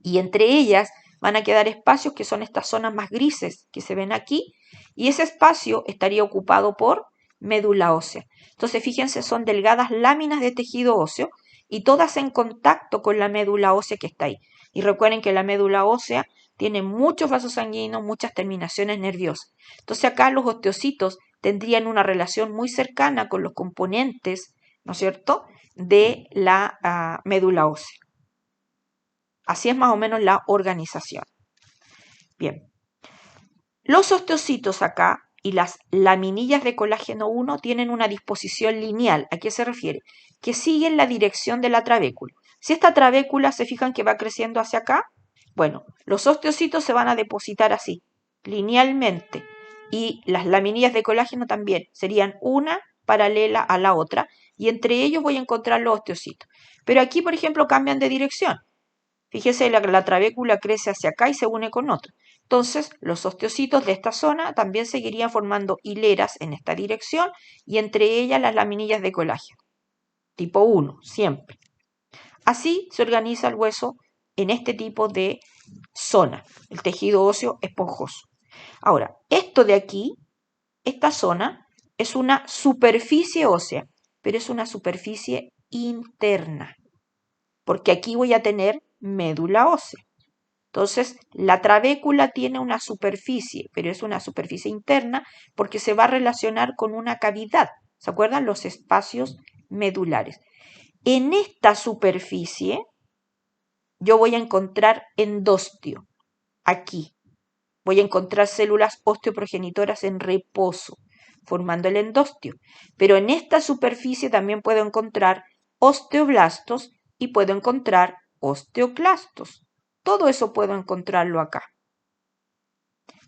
Y entre ellas van a quedar espacios que son estas zonas más grises que se ven aquí, y ese espacio estaría ocupado por médula ósea. Entonces, fíjense, son delgadas láminas de tejido óseo y todas en contacto con la médula ósea que está ahí. Y recuerden que la médula ósea tiene muchos vasos sanguíneos, muchas terminaciones nerviosas. Entonces, acá los osteocitos tendrían una relación muy cercana con los componentes, ¿no es cierto?, de la médula ósea. Así es más o menos la organización. Bien, los osteocitos acá y las laminillas de colágeno 1 tienen una disposición lineal. ¿A qué se refiere? Que siguen la dirección de la trabécula. Si esta trabécula se fijan que va creciendo hacia acá, bueno, los osteocitos se van a depositar así, linealmente. Y las laminillas de colágeno también serían una paralela a la otra y entre ellos voy a encontrar los osteocitos. Pero aquí, por ejemplo, cambian de dirección. Fíjese, la trabécula crece hacia acá y se une con otro. Entonces, los osteocitos de esta zona también seguirían formando hileras en esta dirección y entre ellas las laminillas de colágeno. Tipo 1, siempre. Así se organiza el hueso en este tipo de zona, el tejido óseo esponjoso. Ahora, esto de aquí, esta zona, es una superficie ósea, pero es una superficie interna, porque aquí voy a tener médula ósea. Entonces, la trabécula tiene una superficie, pero es una superficie interna porque se va a relacionar con una cavidad. ¿Se acuerdan? Los espacios medulares. En esta superficie yo voy a encontrar endostio. Aquí voy a encontrar células osteoprogenitoras en reposo, formando el endostio. Pero en esta superficie también puedo encontrar osteoblastos y puedo encontrar osteoclastos. Todo eso puedo encontrarlo acá.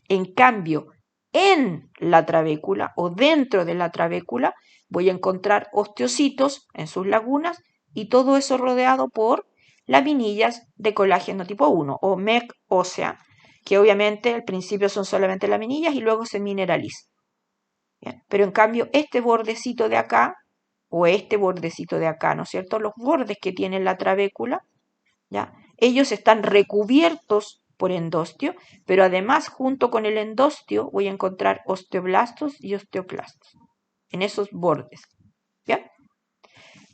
En cambio, en la trabécula o dentro de la trabécula voy a encontrar osteocitos en sus lagunas y todo eso rodeado por laminillas de colágeno tipo 1 o MEC ósea, que obviamente al principio son solamente laminillas y luego se mineralizan. Bien, pero en cambio este bordecito de acá o este bordecito de acá, ¿no es cierto? Los bordes que tiene la trabécula, ¿ya? Ellos están recubiertos por endostio, pero además junto con el endostio voy a encontrar osteoblastos y osteoclastos en esos bordes. ¿Ya?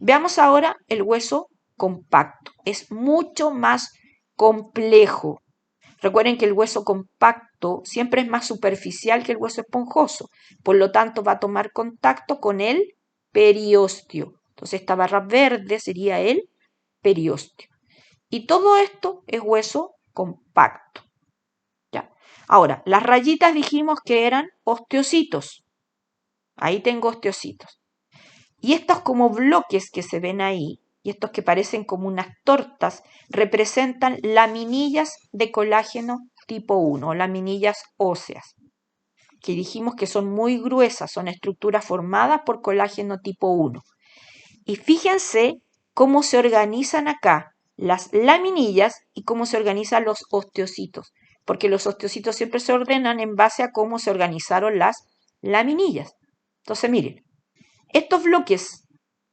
Veamos ahora el hueso compacto. Es mucho más complejo. Recuerden que el hueso compacto siempre es más superficial que el hueso esponjoso, por lo tanto va a tomar contacto con el periósteo. Entonces esta barra verde sería el periósteo. Y todo esto es hueso compacto. ¿Ya? Ahora, las rayitas dijimos que eran osteocitos. Ahí tengo osteocitos. Y estos como bloques que se ven ahí, y estos que parecen como unas tortas, representan laminillas de colágeno tipo 1, laminillas óseas, que dijimos que son muy gruesas, son estructuras formadas por colágeno tipo 1. Y fíjense cómo se organizan acá las laminillas y cómo se organizan los osteocitos, porque los osteocitos siempre se ordenan en base a cómo se organizaron las laminillas. Entonces, miren, estos bloques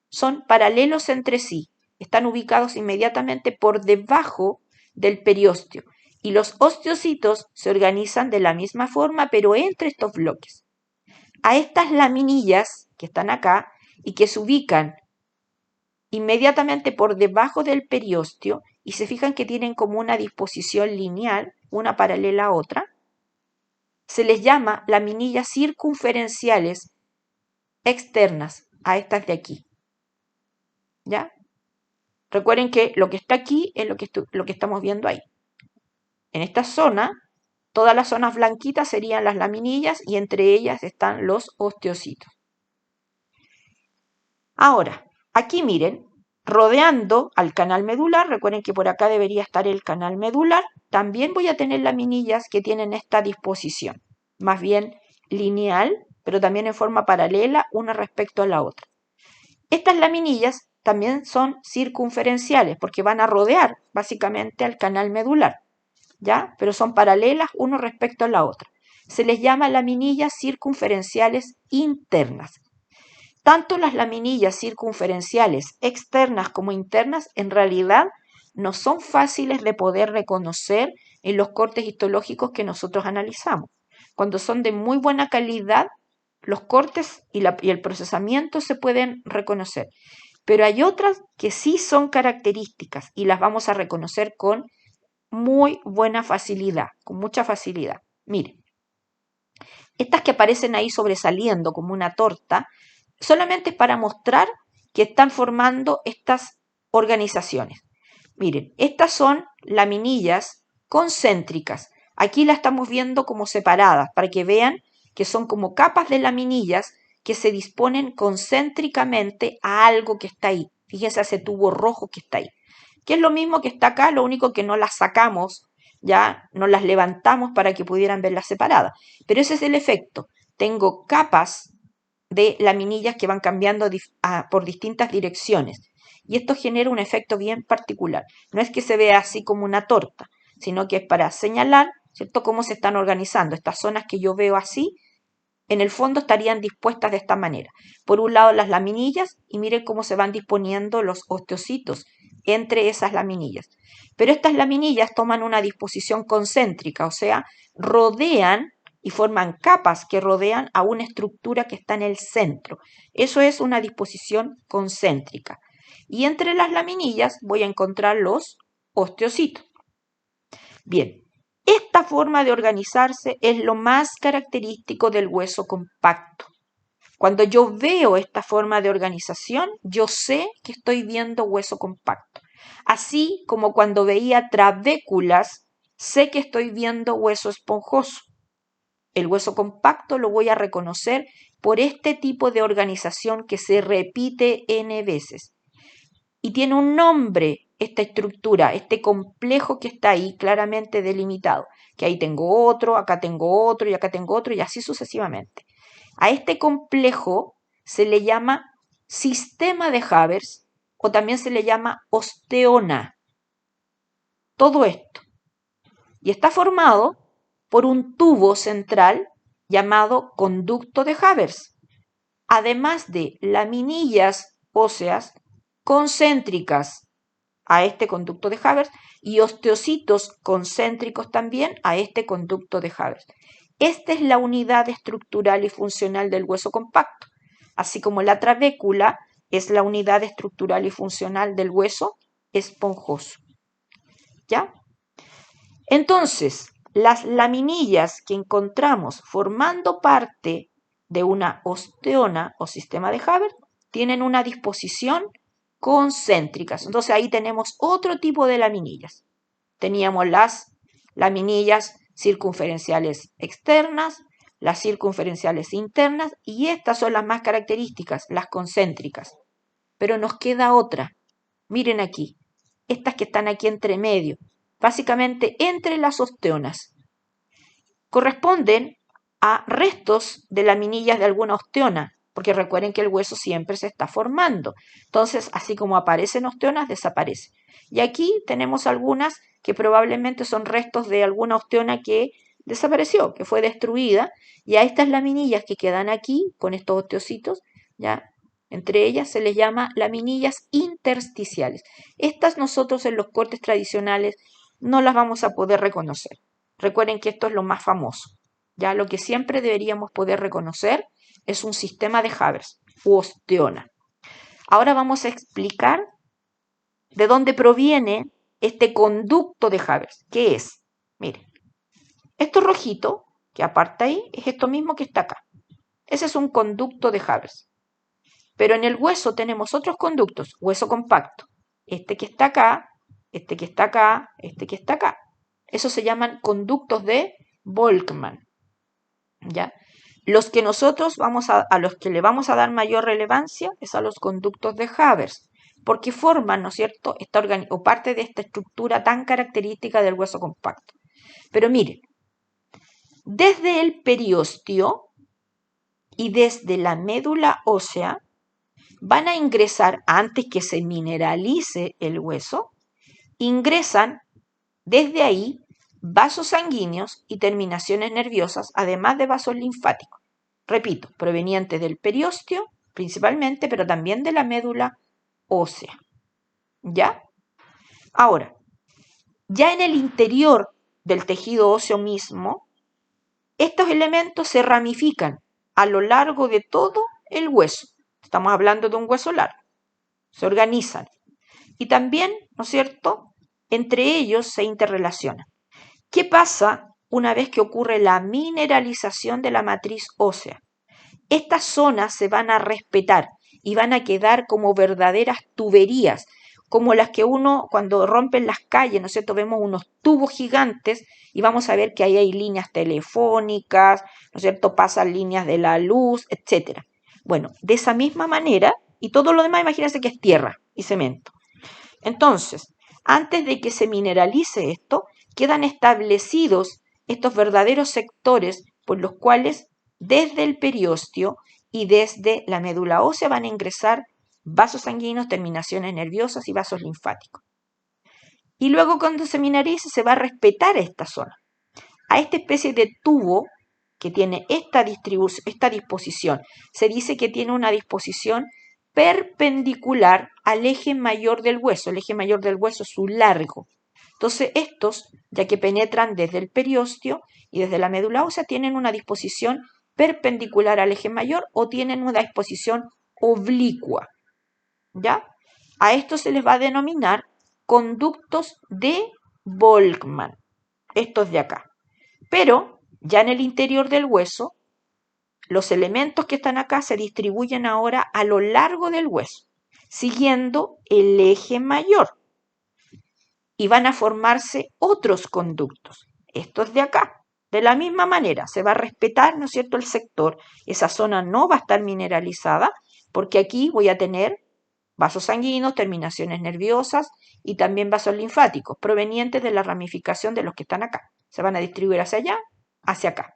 son paralelos entre sí, están ubicados inmediatamente por debajo del periósteo y los osteocitos se organizan de la misma forma, pero entre estos bloques. A estas laminillas que están acá y que se ubican inmediatamente por debajo del periósteo y se fijan que tienen como una disposición lineal, una paralela a otra, se les llama laminillas circunferenciales externas a estas de aquí. ¿Ya? Recuerden que lo que está aquí es lo que estamos viendo ahí. En esta zona, todas las zonas blanquitas serían las laminillas y entre ellas están los osteocitos. Ahora, aquí miren, rodeando al canal medular, recuerden que por acá debería estar el canal medular, también voy a tener laminillas que tienen esta disposición, más bien lineal, pero también en forma paralela una respecto a la otra. Estas laminillas también son circunferenciales porque van a rodear básicamente al canal medular, ¿ya? Pero son paralelas uno respecto a la otra. Se les llama laminillas circunferenciales internas. Tanto las laminillas circunferenciales externas como internas en realidad no son fáciles de poder reconocer en los cortes histológicos que nosotros analizamos. Cuando son de muy buena calidad, los cortes y el procesamiento se pueden reconocer. Pero hay otras que sí son características y las vamos a reconocer con muy buena facilidad, con mucha facilidad. Miren, estas que aparecen ahí sobresaliendo como una torta, solamente es para mostrar que están formando estas organizaciones. Miren, estas son laminillas concéntricas. Aquí la estamos viendo como separadas para que vean que son como capas de laminillas que se disponen concéntricamente a algo que está ahí. Fíjense ese tubo rojo que está ahí. Que es lo mismo que está acá, lo único que no las sacamos, ya no las levantamos para que pudieran verlas separadas. Pero ese es el efecto. Tengo capas de laminillas que van cambiando por distintas direcciones. Y esto genera un efecto bien particular. No es que se vea así como una torta, sino que es para señalar, ¿cierto?, cómo se están organizando. Estas zonas que yo veo así, en el fondo estarían dispuestas de esta manera. Por un lado las laminillas y miren cómo se van disponiendo los osteocitos entre esas laminillas. Pero estas laminillas toman una disposición concéntrica, o sea, rodean y forman capas que rodean a una estructura que está en el centro. Eso es una disposición concéntrica. Y entre las laminillas voy a encontrar los osteocitos. Bien, esta forma de organizarse es lo más característico del hueso compacto. Cuando yo veo esta forma de organización, yo sé que estoy viendo hueso compacto. Así como cuando veía trabéculas, sé que estoy viendo hueso esponjoso. El hueso compacto lo voy a reconocer por este tipo de organización que se repite n veces. Y tiene un nombre esta estructura, este complejo que está ahí claramente delimitado. Que ahí tengo otro, acá tengo otro y acá tengo otro y así sucesivamente. A este complejo se le llama sistema de Haber o también se le llama osteona. Todo esto. Y está formado por un tubo central llamado conducto de Haber, además de laminillas óseas concéntricas a este conducto de Haber y osteocitos concéntricos también a este conducto de Haber. Esta es la unidad estructural y funcional del hueso compacto, así como la trabécula es la unidad estructural y funcional del hueso esponjoso. ¿Ya? Entonces, las laminillas que encontramos formando parte de una osteona o sistema de Haber tienen una disposición concéntricas. Entonces ahí tenemos otro tipo de laminillas. Teníamos las laminillas circunferenciales externas, las circunferenciales internas y estas son las más características, las concéntricas. Pero nos queda otra. Miren aquí, estas que están aquí entre medio, básicamente entre las osteonas. Corresponden a restos de laminillas de alguna osteona, porque recuerden que el hueso siempre se está formando. Entonces, así como aparecen osteonas, desaparecen. Y aquí tenemos algunas que probablemente son restos de alguna osteona que desapareció, que fue destruida, y a estas laminillas que quedan aquí, con estos osteocitos, ya entre ellas se les llama laminillas intersticiales. Estas nosotros en los cortes tradicionales no las vamos a poder reconocer. Recuerden que esto es lo más famoso. Ya lo que siempre deberíamos poder reconocer es un sistema de Haber u osteona. Ahora vamos a explicar de dónde proviene este conducto de Haber. ¿Qué es? Miren, esto rojito que aparta ahí es esto mismo que está acá. Ese es un conducto de Haber. Pero en el hueso tenemos otros conductos, hueso compacto. Este que está acá, este que está acá, este que está acá. Esos se llaman conductos de Volkmann. ¿Ya? Los que nosotros a los que le vamos a dar mayor relevancia es a los conductos de Haber, porque forman, ¿no es cierto?, o parte de esta estructura tan característica del hueso compacto. Pero miren, desde el periósteo y desde la médula ósea van a ingresar, antes que se mineralice el hueso, ingresan desde ahí vasos sanguíneos y terminaciones nerviosas, además de vasos linfáticos. Repito, provenientes del periósteo principalmente, pero también de la médula ósea. ¿Ya? Ahora, ya en el interior del tejido óseo mismo, estos elementos se ramifican a lo largo de todo el hueso. Estamos hablando de un hueso largo. Se organizan. Y también, ¿no es cierto?, entre ellos se interrelacionan. ¿Qué pasa una vez que ocurre la mineralización de la matriz ósea? Estas zonas se van a respetar y van a quedar como verdaderas tuberías, como las que uno cuando rompen las calles, ¿no es cierto?, vemos unos tubos gigantes y vamos a ver que ahí hay líneas telefónicas, ¿no es cierto?, pasan líneas de la luz, etc. Bueno, de esa misma manera, y todo lo demás imagínense que es tierra y cemento. Entonces, antes de que se mineralice esto, quedan establecidos estos verdaderos sectores por los cuales desde el periósteo y desde la médula ósea van a ingresar vasos sanguíneos, terminaciones nerviosas y vasos linfáticos. Y luego cuando se mineralice se va a respetar esta zona. A esta especie de tubo que tiene esta disposición, se dice que tiene una disposición perpendicular al eje mayor del hueso. El eje mayor del hueso es su largo. Entonces estos, ya que penetran desde el periósteo y desde la médula ósea, tienen una disposición perpendicular al eje mayor o tienen una disposición oblicua. ¿Ya? A esto se les va a denominar conductos de Volkmann. Estos de acá. Pero ya en el interior del hueso, los elementos que están acá se distribuyen ahora a lo largo del hueso, siguiendo el eje mayor. y van a formarse otros conductos. Estos de acá. De la misma manera, se va a respetar, ¿no es cierto?, el sector. Esa zona no va a estar mineralizada porque aquí voy a tener vasos sanguíneos, terminaciones nerviosas y también vasos linfáticos provenientes de la ramificación de los que están acá. Se van a distribuir hacia allá, hacia acá.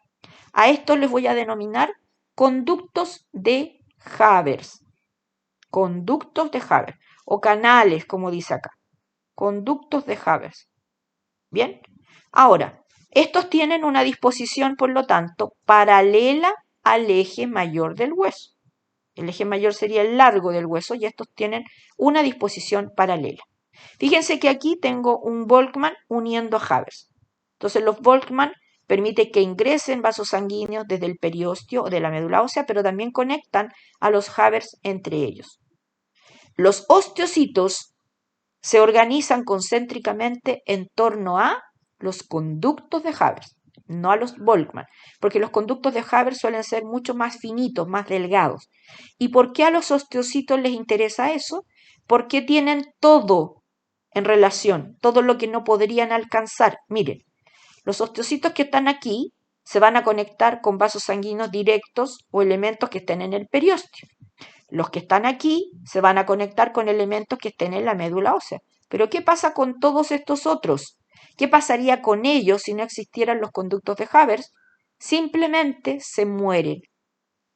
A estos les voy a denominar conductos de Havers. Conductos de Havers o canales, como dice acá. Conductos de Havers. Bien. Ahora, estos tienen una disposición, por lo tanto, paralela al eje mayor del hueso. El eje mayor sería el largo del hueso y estos tienen una disposición paralela. Fíjense que aquí tengo un Volkmann uniendo a Havers. Entonces los Volkmann permiten que ingresen vasos sanguíneos desde el periósteo o de la médula ósea, pero también conectan a los Havers entre ellos. Los osteocitos se organizan concéntricamente en torno a los conductos de Havers, no a los Volkmann, porque los conductos de Havers suelen ser mucho más finitos, más delgados. ¿Y por qué a los osteocitos les interesa eso? Porque tienen todo en relación, todo lo que no podrían alcanzar. Miren, los osteocitos que están aquí se van a conectar con vasos sanguíneos directos o elementos que estén en el periósteo. Los que están aquí se van a conectar con elementos que estén en la médula ósea. Pero ¿qué pasa con todos estos otros? ¿Qué pasaría con ellos si no existieran los conductos de Havers? Simplemente se mueren,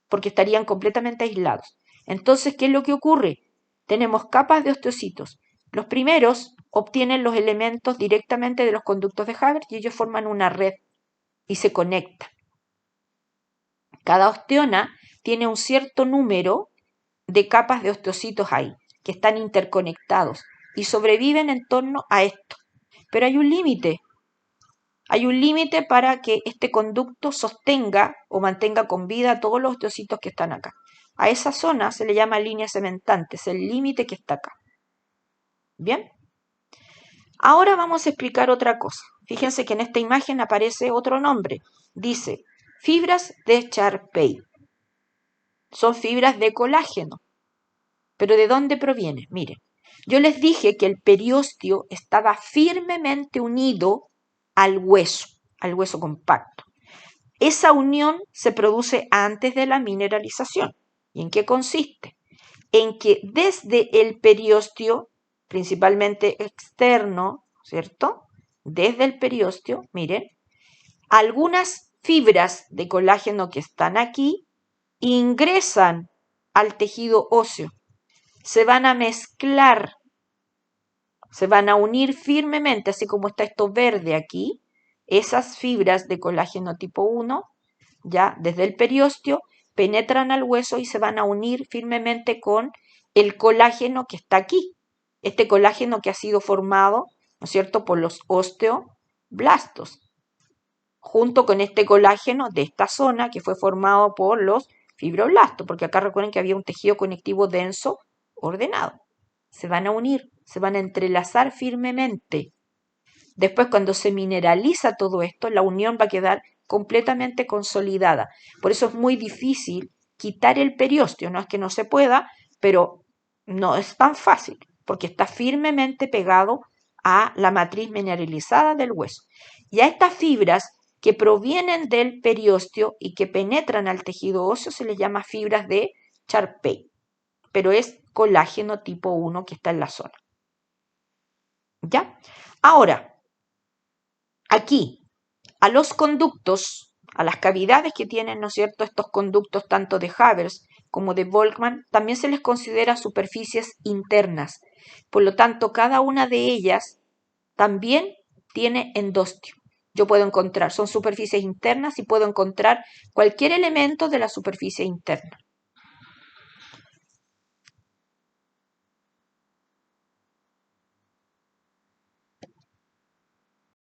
porque estarían completamente aislados. Entonces, ¿qué es lo que ocurre? Tenemos capas de osteocitos. Los primeros obtienen los elementos directamente de los conductos de Havers y ellos forman una red y se conectan. Cada osteona tiene un cierto número de capas de osteocitos ahí, que están interconectados y sobreviven en torno a esto. Pero hay un límite. Hay un límite para que este conducto sostenga o mantenga con vida a todos los osteocitos que están acá. A esa zona se le llama línea cementante, es el límite que está acá. ¿Bien? Ahora vamos a explicar otra cosa. Fíjense que en esta imagen aparece otro nombre. Dice, fibras de Charpey. Son fibras de colágeno. ¿Pero de dónde proviene? Miren, yo les dije que el periósteo estaba firmemente unido al hueso compacto. Esa unión se produce antes de la mineralización. ¿Y en qué consiste? En que desde el periósteo, principalmente externo, ¿cierto? Desde el periósteo, miren, algunas fibras de colágeno que están aquí ingresan al tejido óseo. Se van a mezclar, se van a unir firmemente, así como está esto verde aquí, esas fibras de colágeno tipo 1, ya desde el periósteo, penetran al hueso y se van a unir firmemente con el colágeno que está aquí. Este colágeno que ha sido formado, ¿no es cierto?, por los osteoblastos, junto con este colágeno de esta zona que fue formado por los fibroblastos, porque acá recuerden que había un tejido conectivo denso ordenado. Se van a unir, se van a entrelazar firmemente. Después, cuando se mineraliza todo esto, la unión va a quedar completamente consolidada. Por eso es muy difícil quitar el periósteo. No es que no se pueda, pero no es tan fácil, porque está firmemente pegado a la matriz mineralizada del hueso. Y a estas fibras que provienen del periósteo y que penetran al tejido óseo se les llama fibras de Charpey, pero es colágeno tipo 1 que está en la zona. ¿Ya? Ahora, aquí, a los conductos, a las cavidades que tienen, ¿no es cierto?, estos conductos tanto de Havers como de Volkmann, también se les considera superficies internas. Por lo tanto, cada una de ellas también tiene endostio. Yo puedo encontrar, son superficies internas y puedo encontrar cualquier elemento de la superficie interna.